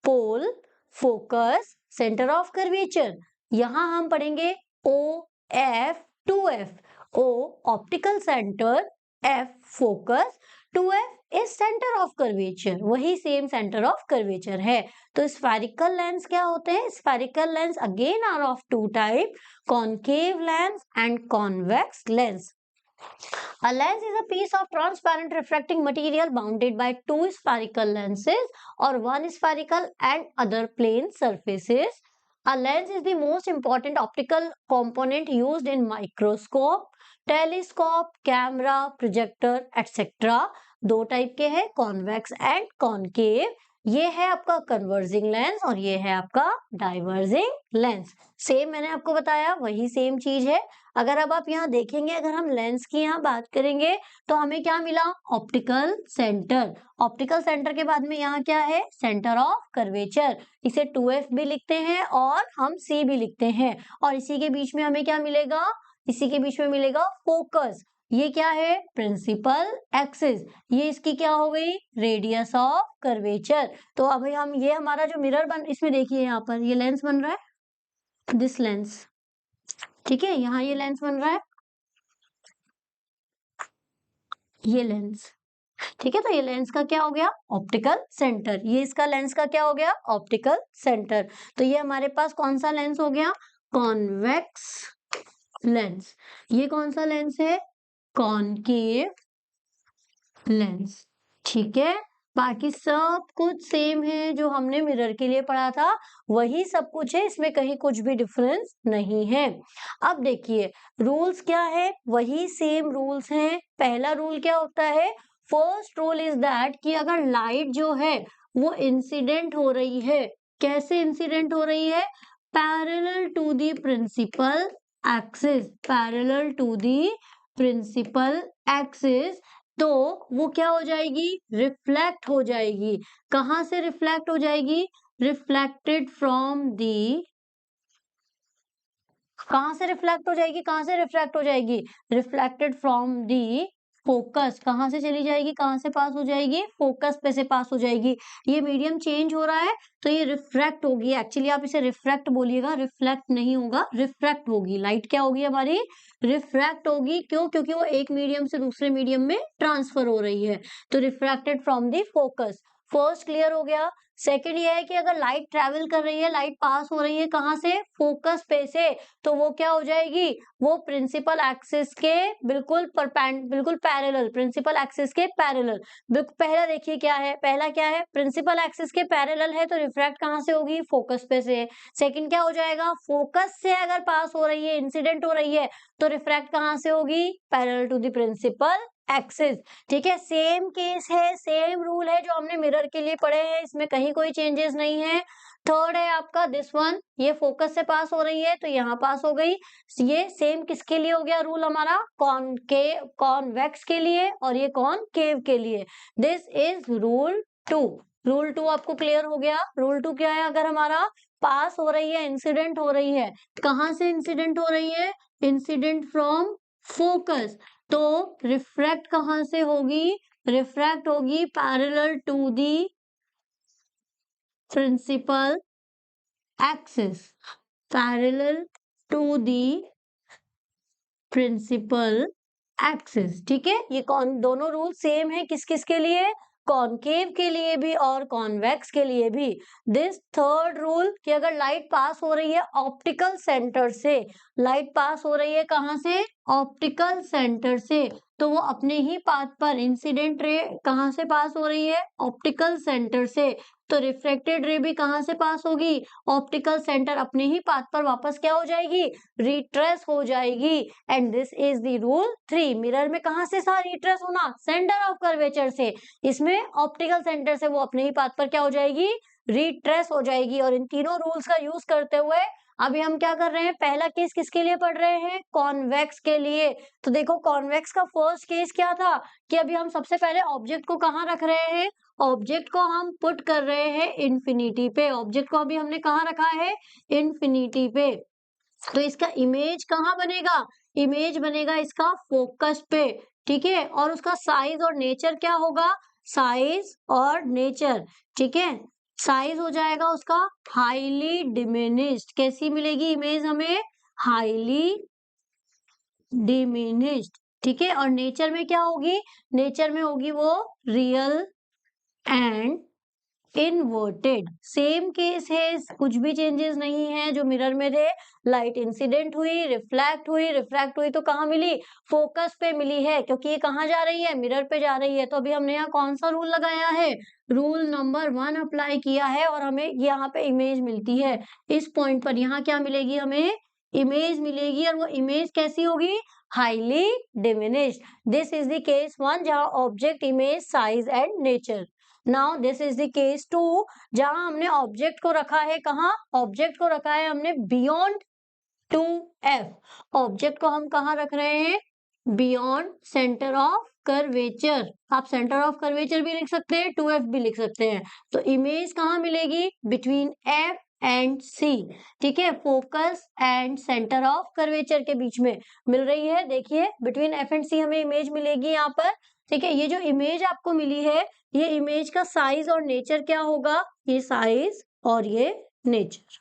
pole, focus, centre of curvature. यहां हम पढ़ेंगे OF, 2F। O optical centre, F focus, 2F is centre of curvature, वही सेम सेंटर ऑफ कर्वेचर है। तो स्फेरिकल लेंस क्या होते हैं, spherical lens again are of 2 type, concave lens and convex lens. A lens is a piece of transparent refracting material bounded by 2 spherical lenses or 1 spherical and other plane surfaces. A lens is the most important optical component used in microscope, telescope, camera, projector etcetera. 2 type के हैं, convex and concave. ये है आपका converging lens और ये है आपका diverging lens. Same मैंने आपको बताया, वही सेम चीज है। अगर अब आप यहाँ देखेंगे, अगर हम लेंस की यहाँ बात करेंगे तो हमें क्या मिला, ऑप्टिकल सेंटर। ऑप्टिकल सेंटर के बाद में यहाँ क्या है, सेंटर ऑफ कर्वेचर। इसे 2F भी लिखते हैं और हम C भी लिखते हैं। और इसी के बीच में हमें क्या मिलेगा, इसी के बीच में मिलेगा फोकस। ये क्या है, प्रिंसिपल एक्सिस। ये इसकी क्या हो गई, रेडियस ऑफ कर्वेचर। तो अभी हम ये हमारा जो मिरर बन, इसमें देखिए यहाँ पर ये लेंस बन रहा है, दिस लेंस, ठीक है। यहाँ ये लेंस बन रहा है, ये लेंस, ठीक है। तो ये लेंस का क्या हो गया, ऑप्टिकल सेंटर। ये इसका लेंस का क्या हो गया, ऑप्टिकल सेंटर। तो ये हमारे पास कौन सा लेंस हो गया, कॉन्वेक्स लेंस। ये कौन सा लेंस है, कॉनकेव लेंस, ठीक है। बाकी सब कुछ सेम है, जो हमने मिरर के लिए पढ़ा था वही सब कुछ है, इसमें कहीं कुछ भी डिफरेंस नहीं है। अब देखिए रूल्स क्या है, वही सेम रूल्स हैं। पहला रूल क्या होता है, फर्स्ट रूल इज दैट कि अगर लाइट जो है वो इंसिडेंट हो रही है, कैसे इंसिडेंट हो रही है, parallel to the principal axis, parallel to the principal axis, तो वो क्या हो जाएगी, रिफ्लेक्ट हो जाएगी। कहां से रिफ्लेक्ट हो जाएगी, रिफ्लेक्टेड फ्रॉम दी, कहां से रिफ्लेक्ट हो जाएगी, कहां से रिफ्लेक्ट हो जाएगी, रिफ्लेक्टेड फ्रॉम दी फोकस कहाँ से चली जाएगी, कहाँ से पास हो जाएगी, फोकस पे से पास हो जाएगी। ये मीडियम चेंज हो रहा है तो ये रिफ्रैक्ट होगी। एक्चुअली आप इसे रिफ्रैक्ट बोलिएगा, रिफ्लेक्ट नहीं होगा, रिफ्रैक्ट होगी। लाइट क्या होगी हमारी, रिफ्रैक्ट होगी। क्यों? क्योंकि वो एक मीडियम से दूसरे मीडियम में ट्रांसफर हो रही है, तो refracted from the focus. First clear हो गया। सेकंड ये है कि अगर लाइट ट्रेवल कर रही है, लाइट पास हो रही है कहाँ से, फोकस पे से, तो वो क्या हो जाएगी, वो प्रिंसिपल एक्सिस के बिल्कुल बिल्कुल पैरेलल, प्रिंसिपल एक्सिस के पैरेलल। पहला देखिए क्या है, पहला क्या है, प्रिंसिपल एक्सिस के पैरेलल है तो रिफ्रैक्ट कहाँ से होगी, फोकस पे से। सेकंड क्या हो जाएगा, फोकस से अगर पास हो रही है, इंसिडेंट हो रही है, तो रिफ्रैक्ट कहाँ से होगी, parallel to the principal axis. ठीक है, सेम केस है, सेम रूल है जो हमने मिरर के लिए पढ़े हैं, इसमें कहीं कोई चेंजेस नहीं है। थर्ड है आपका दिस वन, ये फोकस से पास हो रही है तो यहाँ पास हो गई। ये सेम किसके लिए हो गया रूल हमारा, कॉन्वेक्स के लिए, और ये कॉनकेव के लिए। This is rule 2। रूल 2 आपको क्लियर हो गया। रूल 2 क्या है, अगर हमारा पास हो रही है, इंसिडेंट हो रही है, कहाँ से इंसिडेंट हो रही है, इंसिडेंट फ्रॉम फोकस, तो रिफ्रैक्ट कहाँ से होगी, रिफ्रैक्ट होगी parallel to the principal axis, parallel to the principal axis. ठीक है, ये कौन, दोनों रूल सेम है, किस किस के लिए, कॉनकेव के लिए भी और कॉन्वेक्स के लिए भी। दिस थर्ड रूल कि अगर लाइट पास हो रही है ऑप्टिकल सेंटर से, लाइट पास हो रही है कहाँ से, ऑप्टिकल सेंटर से, तो वो अपने ही पाथ पर, इंसिडेंट रे कहाँ से पास हो रही है, ऑप्टिकल सेंटर से, तो रिफ्लेक्टेड रे भी कहाँ से पास होगी, ऑप्टिकल सेंटर, अपने ही पाथ पर वापस क्या हो जाएगी, रिट्रेस हो जाएगी। And this is the rule 3। Mirror में कहाँ से सा रिट्रेस होना, सेंटर ऑफ कर्वेचर से, इसमें ऑप्टिकल सेंटर से वो अपने ही पाथ पर क्या हो जाएगी, रिट्रेस हो जाएगी। और इन तीनों रूल्स का यूज करते हुए अभी हम क्या कर रहे हैं, पहला केस किसके लिए पढ़ रहे हैं, कॉन्वेक्स के लिए। तो देखो कॉन्वेक्स का फर्स्ट केस क्या था कि अभी हम सबसे पहले ऑब्जेक्ट को कहाँ रख रहे हैं, ऑब्जेक्ट को हम पुट कर रहे हैं इंफिनिटी पे, ऑब्जेक्ट को अभी हमने कहाँ रखा है, इंफिनिटी पे। तो इसका इमेज कहाँ बनेगा, इमेज बनेगा इसका फोकस पे। ठीक है, और उसका साइज और नेचर क्या होगा, साइज और नेचर। ठीक है, साइज हो जाएगा उसका हाईली डिमिनिश्ड। कैसी मिलेगी इमेज हमें, हाईली डिमिनिश्ड। ठीक है, और नेचर में क्या होगी, नेचर में होगी वो real and inverted. Same case है, कुछ भी चेंजेस नहीं है। जो मिरर में थे, लाइट इंसिडेंट हुई, रिफ्लेक्ट हुई, रिफ्रैक्ट हुई तो कहाँ मिली, फोकस पे मिली है, क्योंकि ये कहाँ जा रही है, मिरर पे जा रही है। तो अभी हमने यहाँ कौन सा रूल लगाया है, रूल नंबर 1 अप्लाई किया है, और हमें यहाँ पे इमेज मिलती है। इस पॉइंट पर यहाँ क्या मिलेगी, हमें इमेज मिलेगी, और वो इमेज कैसी होगी, highly diminished. This is the case 1 जहाँ object, image, size and nature. Now this is the case 2 जहां हमने ऑब्जेक्ट को रखा है, कहाँ, ऑब्जेक्ट को रखा है हमने बियॉन्ड 2f। ऑब्जेक्ट को हम कहाँ रख रहे हैं, बियॉन्ड सेंटर ऑफ कर्वेचर। आप सेंटर ऑफ कर्वेचर भी लिख सकते हैं, 2f भी लिख सकते हैं। तो इमेज कहाँ मिलेगी, बिटवीन f एंड c। ठीक है, focus and centre of curvature के बीच में मिल रही है। देखिए बिटवीन f एंड c हमें इमेज मिलेगी यहाँ पर। ठीक है, ये जो इमेज आपको मिली है, ये इमेज का साइज और नेचर क्या होगा, ये साइज और ये नेचर।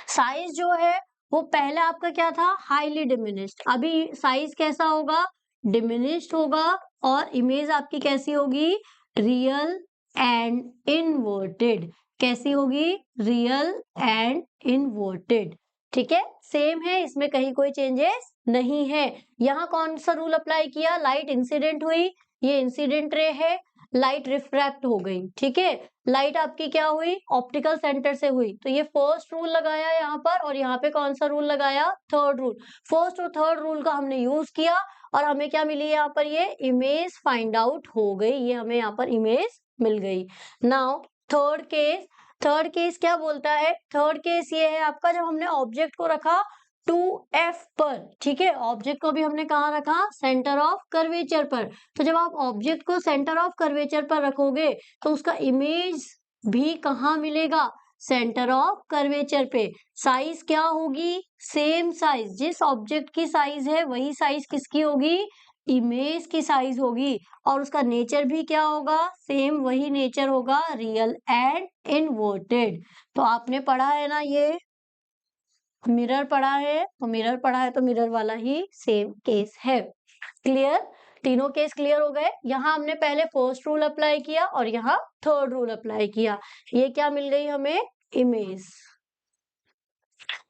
साइज जो है वो पहले आपका क्या था, हाईली डिमिनिश्ड, अभी साइज कैसा होगा, डिमिनिश्ड होगा, और इमेज आपकी कैसी होगी, रियल एंड इनवर्टेड। कैसी होगी, रियल एंड इनवर्टेड। ठीक है, सेम है, इसमें कहीं कोई चेंजेस नहीं है। यहाँ कौन सा रूल अप्लाई किया, लाइट इंसिडेंट हुई, ये इंसिडेंट रे है, लाइट रिफ्रैक्ट हो गई। ठीक है, लाइट आपकी क्या हुई, ऑप्टिकल सेंटर से हुई, तो ये फर्स्ट रूल लगाया यहाँ पर, और यहाँ पे कौन सा रूल लगाया, थर्ड रूल। फर्स्ट और थर्ड रूल का हमने यूज किया, और हमें क्या मिली यहाँ पर, ये इमेज फाइंड आउट हो गई, ये हमें यहाँ पर इमेज मिल गई। Now third case, third case क्या बोलता है, थर्ड केस ये है आपका, जब हमने ऑब्जेक्ट को रखा 2f पर। ठीक है, ऑब्जेक्ट को भी हमने कहाँ रखा, सेंटर ऑफ कर्वेचर पर। तो जब आप ऑब्जेक्ट को सेंटर ऑफ कर्वेचर पर रखोगे तो उसका इमेज भी कहाँ मिलेगा, सेंटर ऑफ कर्वेचर पे। साइज क्या होगी, सेम साइज, जिस ऑब्जेक्ट की साइज है वही साइज किसकी होगी, इमेज की साइज होगी और उसका नेचर भी क्या होगा, सेम वही नेचर होगा, रियल एंड इन्वर्टेड। तो आपने पढ़ा है ना, ये मिरर पढ़ा है, तो मिरर पढ़ा है तो मिरर वाला ही सेम केस है। क्लियर, तीनों केस क्लियर हो गए। यहाँ हमने पहले फर्स्ट रूल अप्लाई किया और यहाँ थर्ड रूल अप्लाई किया। ये क्या मिल गई हमें, इमेज।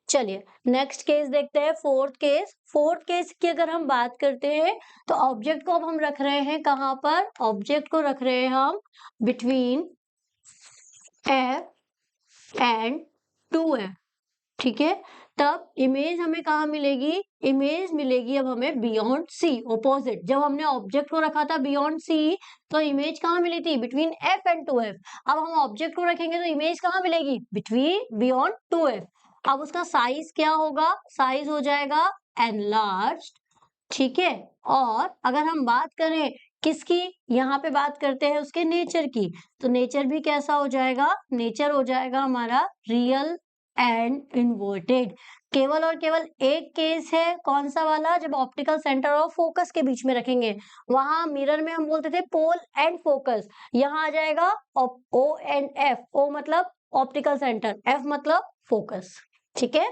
चलिए नेक्स्ट केस देखते हैं, फोर्थ केस। फोर्थ केस की अगर हम बात करते हैं तो ऑब्जेक्ट को अब हम रख रहे हैं कहाँ पर, ऑब्जेक्ट को रख रहे हैं हम बिटवीन एफ एंड 2f, ठीक है। तब इमेज हमें कहाँ मिलेगी, इमेज मिलेगी अब हमें बियॉन्ड सी, ऑपोजिट। जब हमने ऑब्जेक्ट को रखा था बियॉन्ड सी तो इमेज कहाँ मिली थी, बिटवीन एफ एंड 2f। अब हम ऑब्जेक्ट को रखेंगे तो इमेज कहाँ मिलेगी, बिटवीन बियॉन्ड 2f। अब उसका साइज क्या होगा, साइज हो जाएगा एनलार्ज्ड, ठीक है। और अगर हम बात करें किसकी, यहाँ पे बात करते हैं उसके नेचर की, तो नेचर भी कैसा हो जाएगा, नेचर हो जाएगा हमारा रियल एंड इन्वर्टेड। केवल और केवल एक केस है, कौन सा वाला, जब ऑप्टिकल सेंटर और फोकस के बीच में रखेंगे। वहां मिरर में हम बोलते थे पोल एंड फोकस, यहाँ आ जाएगा ओ एंड एफ। ओ मतलब ऑप्टिकल सेंटर, एफ मतलब फोकस, ठीक है।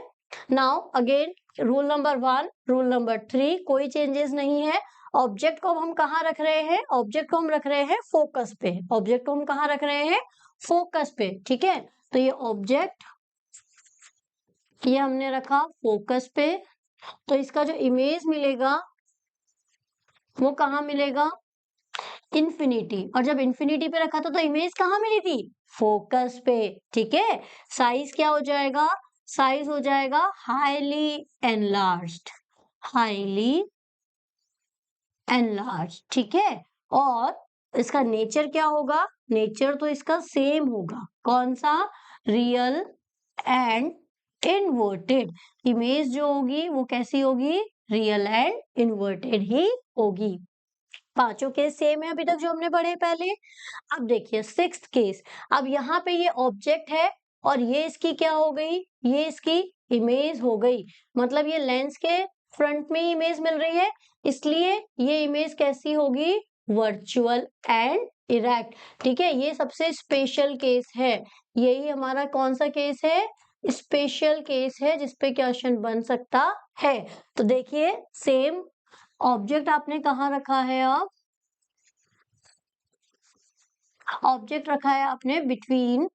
Now again rule number 1, rule number 3 कोई चेंजेस नहीं है। ऑब्जेक्ट को हम कहाँ रख रहे हैं, ऑब्जेक्ट को हम रख रहे हैं फोकस पे, ऑब्जेक्ट को हम कहाँ रख रहे हैं, फोकस पे, ठीक है। तो ये ऑब्जेक्ट ये हमने रखा फोकस पे, तो इसका जो इमेज मिलेगा वो कहाँ मिलेगा, इन्फिनिटी। और जब इन्फिनिटी पे रखा था तो इमेज कहाँ मिली थी, फोकस पे, ठीक है। साइज क्या हो जाएगा, साइज हो जाएगा हाईली एनलार्ज्ड, हाईली एनलार्ज, ठीक है। और इसका नेचर क्या होगा, नेचर तो इसका सेम होगा, कौन सा, रियल एंड इन्वर्टेड। इमेज जो होगी वो कैसी होगी, रियल एंड इन्वर्टेड ही होगी। पांचों केस सेम है अभी तक जो हमने पढ़े पहले। अब देखिए सिक्स्थ केस। अब यहाँ पे ये ऑब्जेक्ट है और ये इसकी क्या हो गई, ये इसकी इमेज हो गई। मतलब ये लेंस के फ्रंट में इमेज मिल रही है, इसलिए ये इमेज कैसी होगी, वर्चुअल एंड इरेक्ट, ठीक है। ये सबसे स्पेशल केस है, यही हमारा कौन सा केस है, स्पेशल केस है जिसपे क्वेश्चन बन सकता है। तो देखिए सेम ऑब्जेक्ट आपने कहाँ रखा है, अब ऑब्जेक्ट रखा है आपने between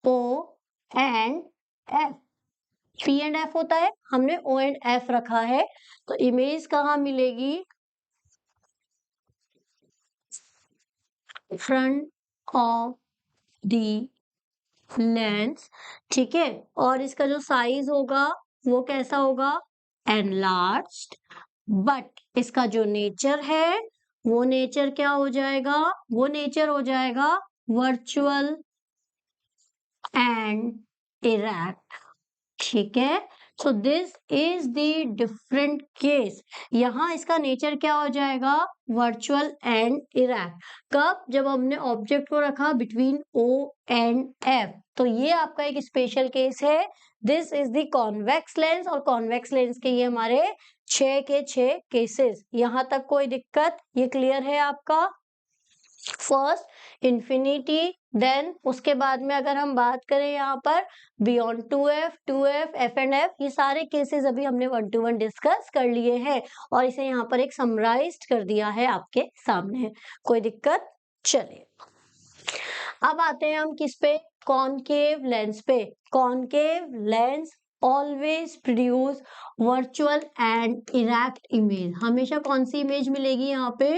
O and F, P and F होता है, हमने ओ एंड एफ रखा है। तो इमेज कहाँ मिलेगी, फ्रंट ऑफ दी लेंस, ठीक है। और इसका जो साइज होगा वो कैसा होगा, एनलार्ज्ड। बट इसका जो नेचर है वो नेचर क्या हो जाएगा, वो नेचर हो जाएगा वर्चुअल एंड इरेक्ट, ठीक है। So this is the different case. यहाँ इसका नेचर क्या हो जाएगा, वर्चुअल एंड इरेक्ट। कब, जब हमने ऑब्जेक्ट को रखा बिटवीन ओ एंड एफ। तो ये आपका एक स्पेशल केस है। This is the convex lens, और कॉन्वेक्स लेंस के ये हमारे 6 के 6 केसेस। यहां तक कोई दिक्कत, ये क्लियर है आपका। फर्स्ट इन्फिनिटी, देन उसके बाद में अगर हम बात करें यहाँ पर beyond 2f, 2f, f and f, ये सारे केसेस अभी हमने 1 to 1 डिस्कस कर लिए हैं और इसे यहाँ पर एक समराइज्ड कर दिया है आपके सामने। कोई दिक्कत, चलिए अब आते हैं हम किस पे, कॉनकेव लेंस पे। Concave lens always produce virtual and erect image. हमेशा कौन सी इमेज मिलेगी यहाँ पे,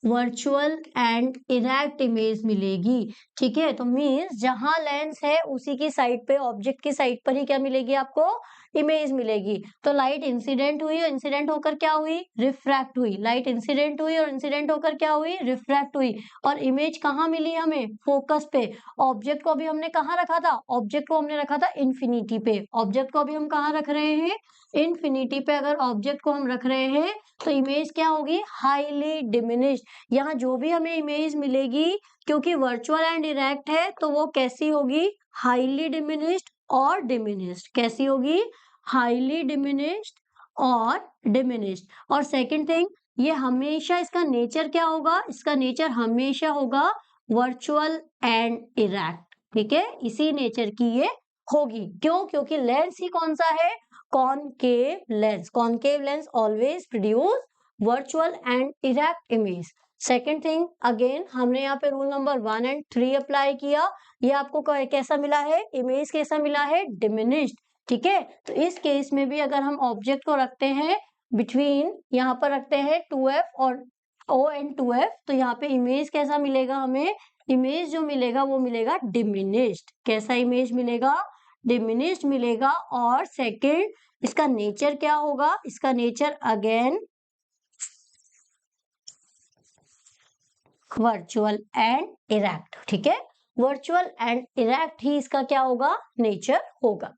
वर्चुअल एंड इरेक्ट इमेज मिलेगी, ठीक है। तो मीन्स जहां लेंस है उसी की साइड पे, ऑब्जेक्ट की साइड पर ही क्या मिलेगी आपको, इमेज मिलेगी। तो लाइट इंसिडेंट हुई और इंसिडेंट होकर क्या हुई, रिफ्रैक्ट हुई। लाइट इंसिडेंट हुई और इंसिडेंट होकर क्या हुई, रिफ्रैक्ट हुई। और इमेज कहाँ मिली हमें, फोकस पे। ऑब्जेक्ट को अभी हमने कहाँ रखा था, ऑब्जेक्ट को हमने रखा था इन्फिनिटी पे। ऑब्जेक्ट को अभी हम कहाँ रख रहे हैं, इन्फिनिटी पे। अगर ऑब्जेक्ट को हम रख रहे हैं तो इमेज क्या होगी, हाईली डिमिनिश्ड। यहाँ जो भी हमें इमेज मिलेगी, क्योंकि वर्चुअल एंड इरेक्ट है, तो वो कैसी होगी, हाईली डिमिनिश्ड और डिमिनिश्ड। कैसी होगी, हाईली डिमिनिश्ड और डिमिनिश्ड। और सेकंड थिंग, ये हमेशा इसका नेचर क्या होगा, इसका नेचर हमेशा होगा वर्चुअल एंड इरेक्ट, ठीक है, इसी नेचर की ये होगी। क्यों? क्योंकि लेंस ही कौन सा है, concave lens. Concave lens always produce virtual and erect image. Second thing, again हमने यहाँ पे रूल नंबर 1 एंड 3 अप्लाई किया। ये आपको कैसा मिला है, इमेज कैसा मिला है, डिमिनिश्ड, ठीक है। तो इस केस में भी अगर हम ऑब्जेक्ट को रखते हैं बिटवीन, यहाँ पर रखते हैं 2f और O एंड 2f, तो यहाँ पे इमेज कैसा मिलेगा हमें, इमेज जो मिलेगा वो मिलेगा डिमिनिश्ड। कैसा इमेज मिलेगा, डिमिनिश्ड मिलेगा। और सेकंड, इसका नेचर क्या होगा, इसका nature again virtual and erect, ठीक है, वर्चुअल एंड इरेक्ट ही इसका क्या होगा, नेचर होगा।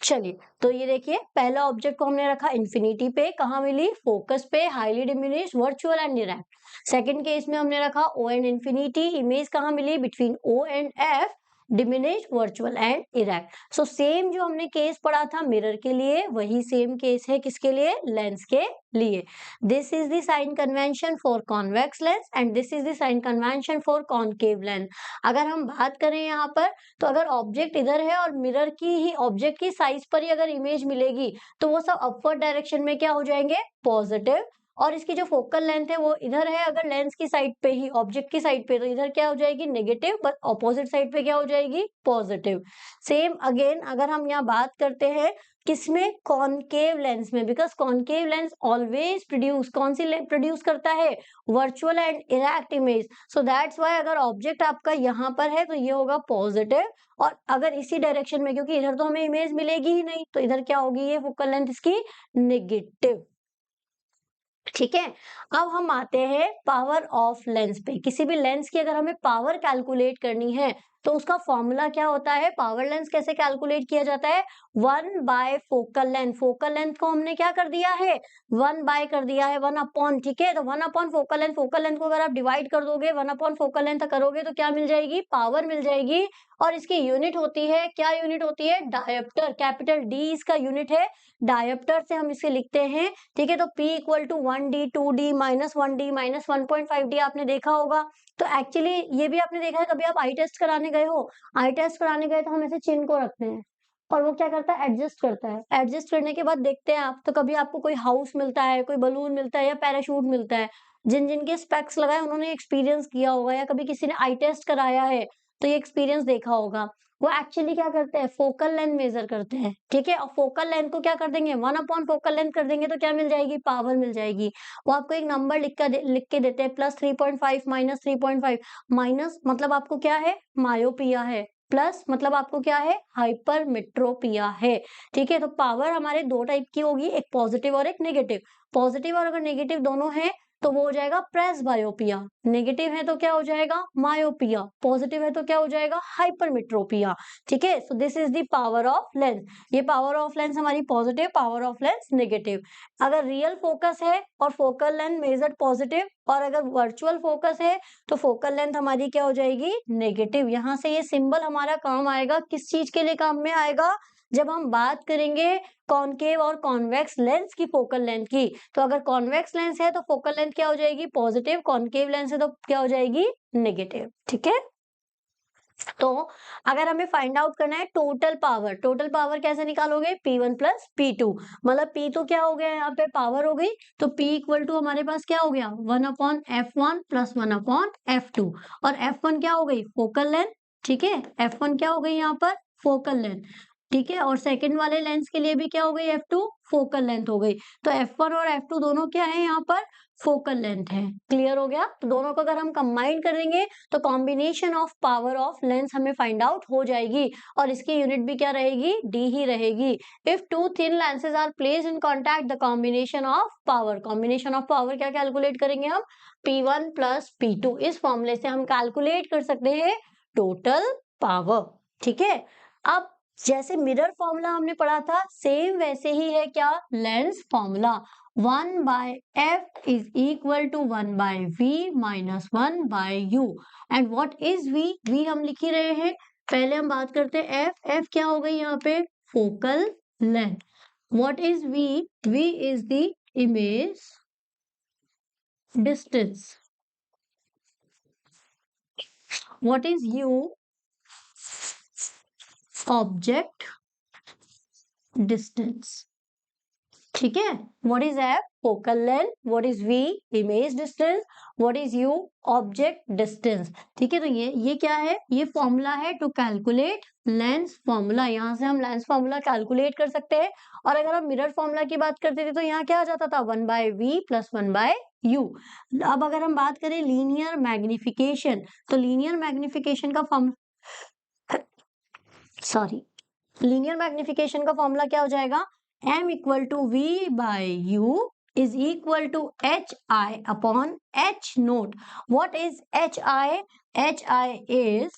चलिए, तो ये देखिए पहला ऑब्जेक्ट को हमने रखा इन्फिनिटी पे, कहाँ मिली, फोकस पे, highly diminished, virtual and erect. Second case में हमने रखा ओ एंड इन्फिनिटी, इमेज कहाँ मिली, between O and F, diminished, virtual and erect. So same जो हमने केस पढ़ा था मिरर के लिए, वही सेम केस है किसके लिए, लेंस के लिए। This is the sign convention for convex lens and this is the sign convention for concave lens. अगर हम बात करें यहाँ पर, तो अगर ऑब्जेक्ट इधर है और मिरर की ही ऑब्जेक्ट की साइज पर ही अगर इमेज मिलेगी, तो वो सब अपवर्ड डायरेक्शन में क्या हो जाएंगे, पॉजिटिव। और इसकी जो फोकल लेंथ है वो इधर है अगर लेंस की साइड पे ही, ऑब्जेक्ट की साइड पे, तो इधर क्या हो जाएगी, नेगेटिव, बट ऑपोजिट साइड पे क्या हो जाएगी, पॉजिटिव। सेम अगेन अगर हम यहाँ बात करते हैं किसमें, कॉनकेव लेंस में, because concave lens always produce, कौन सी प्रोड्यूस करता है, virtual and erect image. So that's why अगर ऑब्जेक्ट आपका यहाँ पर है तो ये होगा पॉजिटिव, और अगर इसी डायरेक्शन में, क्योंकि इधर तो हमें इमेज मिलेगी ही नहीं, तो इधर क्या होगी, ये फोकल लेंथ इसकी नेगेटिव, ठीक है। अब हम आते हैं पावर ऑफ लेंस पे। किसी भी लेंस की अगर हमें पावर कैलकुलेट करनी है तो उसका फॉर्मूला क्या होता है, पावर लेंस कैसे कैलकुलेट किया जाता है, 1 bye focal length. Focal length को हमने क्या कर दिया है, 1 बाय कर दिया है, 1 अपॉन, ठीक है। तो 1 upon focal length, focal length को अगर आप डिवाइड कर दोगे, 1 अपॉन फोकल लेंथ करोगे तो क्या मिल जाएगी, पावर मिल जाएगी। और इसकी यूनिट होती है, क्या यूनिट होती है, डायोप्टर, कैपिटल डी इसका यूनिट है। डायोप्टर से हम इसे लिखते हैं, ठीक है। तो P equal to 1D 2D minus 1D minus 1.5D आपने देखा होगा। तो एक्चुअली ये भी आपने देखा है, कभी आप आई टेस्ट कराने गए हो, आई टेस्ट कराने गए तो हम ऐसे चिन्ह को रखते हैं और वो क्या करता है, एडजस्ट करता है। एडजस्ट करने के बाद देखते हैं आप, तो कभी आपको कोई हाउस मिलता है, कोई बलून मिलता है या पैराशूट मिलता है, जिन जिनके स्पेक्स लगाए उन्होंने एक्सपीरियंस किया होगा, या कभी किसी ने आई टेस्ट कराया है तो ये एक्सपीरियंस देखा होगा। वो एक्चुअली क्या करते हैं, फोकल लेंथ मेजर करते हैं, ठीक है। और फोकल लेंथ को क्या कर देंगे, 1 अपॉन फोकल लेंथ कर देंगे तो क्या मिल जाएगी, पावर मिल जाएगी। वो आपको एक नंबर लिख के देते हैं, प्लस 3.5 माइनस 3.5। माइनस मतलब आपको क्या है, मायोपिया है, प्लस मतलब आपको क्या है, हाइपरमेट्रोपिया है, ठीक है। तो पावर हमारे दो टाइप की होगी, एक पॉजिटिव और एक नेगेटिव। पॉजिटिव और अगर नेगेटिव दोनों है तो वो हो जाएगा प्रेसबायोपिया, नेगेटिव है तो क्या हो जाएगा, मायोपिया, पॉजिटिव है तो क्या हो जाएगा, हाइपरमेट्रोपिया, ठीक है। So this is the power of lens. ये पावर ऑफ लेंस हमारी positive, power of lens negative. अगर रियल फोकस है और फोकल लेंथ मेजर्ड पॉजिटिव, और अगर वर्चुअल फोकस है तो फोकल लेंथ हमारी क्या हो जाएगी, नेगेटिव। यहाँ से ये सिंबल हमारा काम आएगा, किस चीज के लिए काम में आएगा, जब हम बात करेंगे कॉनकेव और कॉन्वेक्स लेंस की फोकल लेंथ की। तो अगर कॉन्वेक्स लेंस है तो फोकल लेंथ क्या हो जाएगी, पॉजिटिव, कॉनकेव लेंस है तो क्या हो जाएगी, नेगेटिव, ठीक है। तो अगर हमें फाइंड आउट करना है टोटल पावर, टोटल पावर कैसे निकालोगे, P1 प्लस P2, मतलब P2 क्या हो गया, यहाँ पे पावर हो गई, तो P इक्वल टू हमारे पास क्या हो गया, 1 upon F1 plus 1 upon F2। और F1 क्या हो गई, फोकल लेंथ, ठीक है। F1 क्या हो गई यहाँ पर, फोकल लेंथ, ठीक है। और सेकंड वाले लेंस के लिए भी क्या हो गई, F2 फोकल लेंथ हो गई। तो F1 और F2 दोनों क्या है यहाँ पर, फोकल लेंथ है। क्लियर हो गया। तो दोनों को अगर हम कंबाइन करेंगे तो combination of power of lens हमें फाइंड आउट हो जाएगी, और इसकी यूनिट भी क्या रहेगी, डी ही रहेगी। If two thin lenses are placed in contact, the combination of power, combination of power क्या कैलकुलेट करेंगे हम, P1 प्लस P2। इस फॉर्मूले से हम कैलकुलेट कर सकते हैं टोटल पावर, ठीक है। अब जैसे मिरर फॉर्मूला हमने पढ़ा था, सेम वैसे ही है क्या, lens formula, 1 by f is equal to 1 by v minus 1 by u. And what is v, v हम लिख ही रहे हैं। पहले हम बात करते हैं एफ, एफ क्या हो गई यहाँ पे, focal length. What is v, v is the image distance. What is u? Object distance. ठीक है. What is f? Focal length. What is v? Image distance. What is u? Object distance. ठीक है. तो ये क्या है? ये फॉर्मूला है टू कैलकुलेट लेंस फॉर्मूला. यहाँ से हम लेंस फॉर्मूला कैलकुलेट कर सकते हैं. और अगर हम मिरर फॉर्मूला की बात करते थे तो यहाँ क्या आ जाता था? 1/v plus 1/u. अब अगर हम बात करें लीनियर मैग्निफिकेशन, तो लीनियर मैग्निफिकेशन का लीनियर मैग्निफिकेशन का फॉर्मूला क्या हो जाएगा? m equal to v by u is equal to hi upon h naught. What is hi? Hi is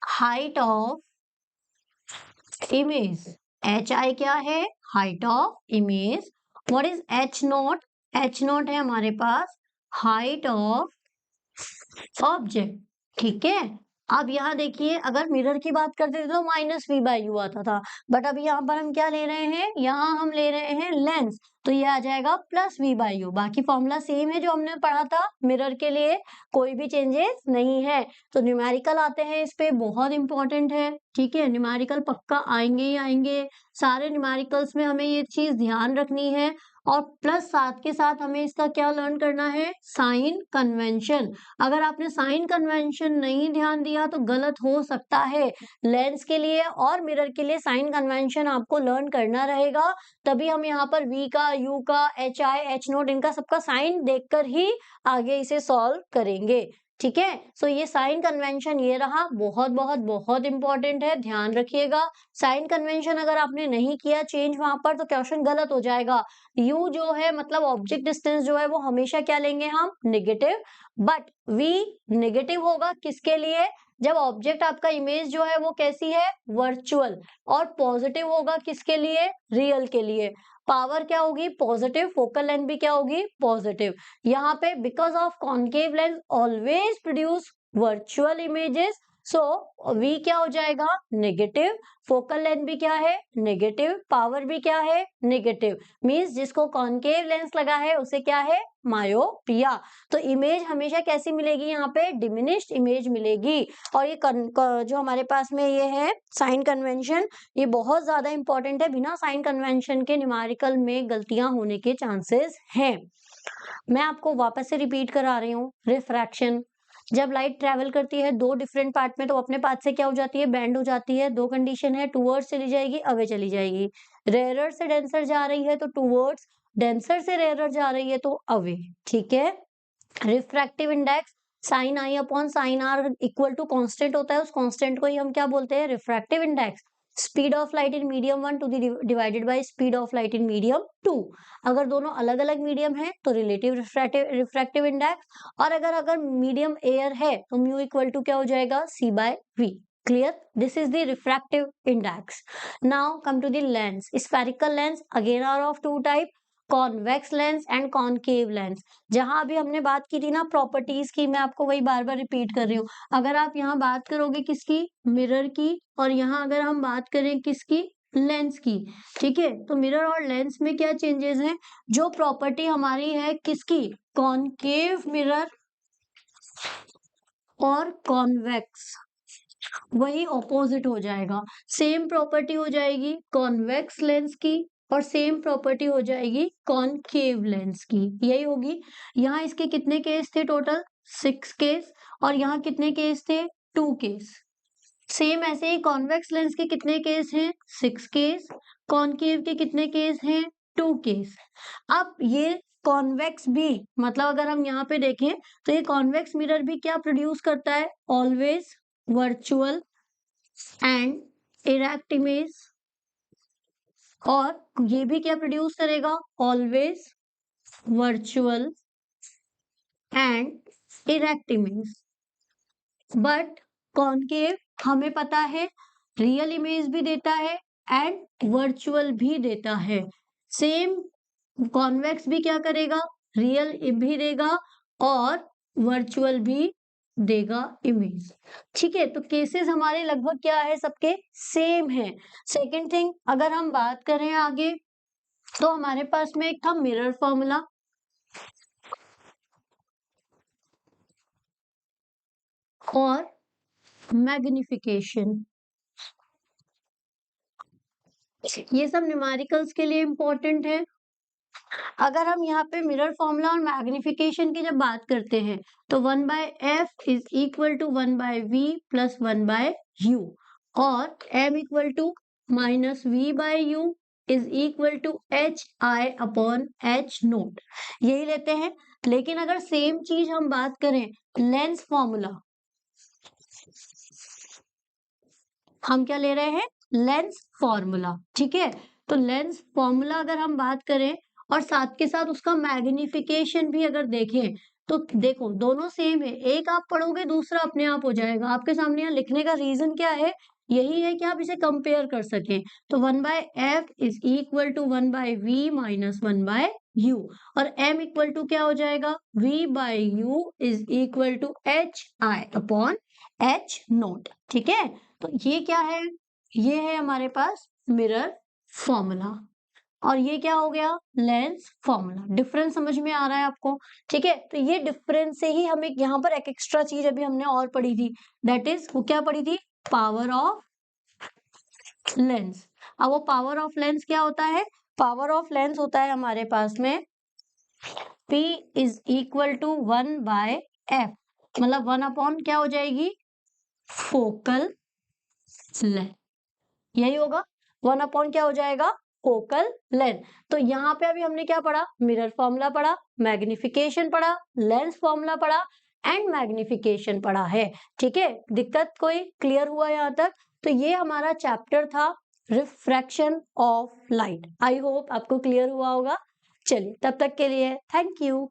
height of image. hi क्या है? Height of image. What is h naught? h naught है हमारे पास height of object. ठीक है. अब यहाँ देखिए, अगर मिरर की बात करते थे तो -v/u आता था, बट अब यहाँ पर हम क्या ले रहे हैं? यहाँ हम ले रहे हैं लेंस, तो ये आ जाएगा +v/u. बाकी फॉर्मूला सेम है जो हमने पढ़ा था मिरर के लिए, कोई भी चेंजेस नहीं है. तो न्यूमेरिकल आते हैं इस पे, बहुत इंपॉर्टेंट है. ठीक है, न्यूमेरिकल पक्का आएंगे ही आएंगे. सारे न्यूमेरिकल्स में हमें ये चीज ध्यान रखनी है. और प्लस साथ के साथ हमें इसका क्या लर्न करना है? Sign convention. अगर आपने साइन कन्वेंशन नहीं ध्यान दिया तो गलत हो सकता है. लेंस के लिए और मिरर के लिए साइन कन्वेंशन आपको लर्न करना रहेगा, तभी हम यहाँ पर v का, u का, hi, h नोट, इनका सबका साइन देखकर ही आगे इसे सॉल्व करेंगे. ठीक है. सो ये साइन कन्वेंशन ये रहा, बहुत बहुत बहुत इंपॉर्टेंट है, ध्यान रखिएगा. साइन कन्वेंशन अगर आपने नहीं किया चेंज वहां पर तो क्वेश्चन गलत हो जाएगा. u जो है मतलब ऑब्जेक्ट डिस्टेंस जो है वो हमेशा क्या लेंगे हम? नेगेटिव. बट v नेगेटिव होगा किसके लिए? जब ऑब्जेक्ट आपका इमेज जो है वो कैसी है? वर्चुअल. और पॉजिटिव होगा किसके लिए? रियल के लिए. पावर क्या होगी? पॉजिटिव. फोकल लेंथ भी क्या होगी? पॉजिटिव. यहाँ पे because of concave lens always produce virtual images, so v क्या हो जाएगा? नेगेटिव. फोकल लेंथ भी क्या है? नेगेटिव. पावर भी क्या है? नेगेटिव. मींस जिसको कॉन्केव लेंस लगा है उसे क्या है? मायोपिया. तो इमेज हमेशा कैसी मिलेगी? यहाँ पे डिमिनिश्ड इमेज मिलेगी. और ये जो हमारे पास में ये है साइन कन्वेंशन, ये बहुत ज्यादा इंपॉर्टेंट है. बिना साइन कन्वेंशन के न्यूमेरिकल में गलतियां होने के चांसेस हैं. मैं आपको वापस से रिपीट करा रही हूँ. रिफ्रैक्शन, जब लाइट ट्रेवल करती है दो डिफरेंट पार्ट में तो अपने पाथ से क्या हो जाती है? बैंड हो जाती है. दो कंडीशन है, टूवर्ड्स चली जाएगी, अवे चली जाएगी. रेयरर से डेंसर जा रही है तो टूवर्ड्स, डेंसर से रेयरर जा रही है तो अवे. ठीक है. Refractive index sine i upon sine r equal to constant होता है, उस कांस्टेंट को ही हम क्या बोलते हैं? Refractive index. Speed of light in medium 1 two divided by speed of light in medium 2. अगर दोनों अलग अलग मीडियम है तो रिलेटिव रिफ्रैक्टिव इंडेक्स. और अगर मीडियम एयर है तो म्यू इक्वल टू क्या हो जाएगा? c/v. Clear? This is the refractive index. Now come to the lens. Spherical lens again are of two type, convex lens and concave lens. जहां अभी हमने बात की थी ना प्रॉपर्टीज की, मैं आपको वही बार बार रिपीट कर रही हूँ. अगर आप यहाँ बात करोगे किसकी? मिरर की. और यहाँ अगर हम बात करें किसकी? लेंस की. ठीक है. तो मिरर और लेंस में क्या चेंजेस हैं? जो प्रॉपर्टी हमारी है किसकी? कॉनकेव मिरर और कॉन्वेक्स, वही ऑपोजिट हो जाएगा. सेम प्रॉपर्टी हो जाएगी कॉन्वेक्स लेंस की और सेम प्रॉपर्टी हो जाएगी कॉनकेव लेंस की. यही होगी. यहाँ इसके कितने केस थे? Total 6 case. और यहाँ कितने केस थे? 2 केस. सेम ऐसे ही कॉन्वेक्स लेंस के कितने केस हैं? 6 केस. कॉनकेव के कितने केस हैं? 2 केस. अब ये कॉन्वेक्स भी, मतलब अगर हम यहाँ पे देखें तो ये कॉन्वेक्स मिरर भी क्या प्रोड्यूस करता है? Always virtual and erect image. और ये भी क्या प्रोड्यूस करेगा? Always virtual and erect image. But concave हमें पता है रियल इमेज भी देता है एंड वर्चुअल भी देता है. सेम कॉन्वेक्स भी क्या करेगा? रियल भी देगा और वर्चुअल भी देगा इमेज. ठीक है. तो केसेस हमारे लगभग क्या है? सबके सेम है. सेकेंड थिंग, अगर हम बात करें आगे तो हमारे पास में एक था मिरर फॉर्मूला और मैग्निफिकेशन, ये सब न्यूमेरिकल्स के लिए इंपॉर्टेंट है। अगर हम यहाँ पे मिरर फॉर्मूला और मैग्निफिकेशन की जब बात करते हैं तो 1/f is equal to 1/v plus 1/u और m equal to minus v/u is equal to hi upon h nought, यही लेते हैं। लेकिन अगर सेम चीज हम बात करें लेंस फॉर्मूला, हम क्या ले रहे हैं, लेंस फॉर्मूला, ठीक है। तो लेंस फॉर्मूला अगर हम बात करें और साथ के साथ उसका मैग्निफिकेशन भी अगर देखें तो देखो दोनों सेम है, एक आप पढ़ोगे दूसरा अपने आप हो जाएगा। आपके सामने यहाँ लिखने का रीजन क्या है, यही है कि आप इसे कंपेयर कर सकें। तो 1/f is equal to 1/v minus 1/u और m इक्वल टू क्या हो जाएगा, v/u is equal to hi upon h nought, ठीक है। तो ये क्या है, ये है हमारे पास मिरर फॉर्मूला और ये क्या हो गया, लेंस फॉर्मूला। डिफरेंस समझ में आ रहा है आपको, ठीक है। तो ये डिफरेंस से ही हम एक यहाँ पर एक एक्स्ट्रा चीज अभी हमने और पढ़ी थी, दैट इज वो क्या पढ़ी थी, पावर ऑफ लेंस। अब वो पावर ऑफ लेंस क्या होता है, पावर ऑफ लेंस होता है हमारे पास में P is equal to 1/f, मतलब 1 अपॉन क्या हो जाएगी, फोकल लेंथ, यही होगा। 1 अपॉन क्या हो जाएगा, फोकल लेंथ। तो यहाँ पे अभी हमने क्या पढ़ा, मिरर फॉर्मूला पढ़ा, मैग्निफिकेशन पढ़ा, लेंस फॉर्मूला पढ़ा एंड मैग्निफिकेशन पढ़ा है, ठीक है। दिक्कत कोई, क्लियर हुआ यहाँ तक। तो ये हमारा चैप्टर था refraction of light. I hope आपको क्लियर हुआ होगा। चलिए तब तक के लिए थैंक यू।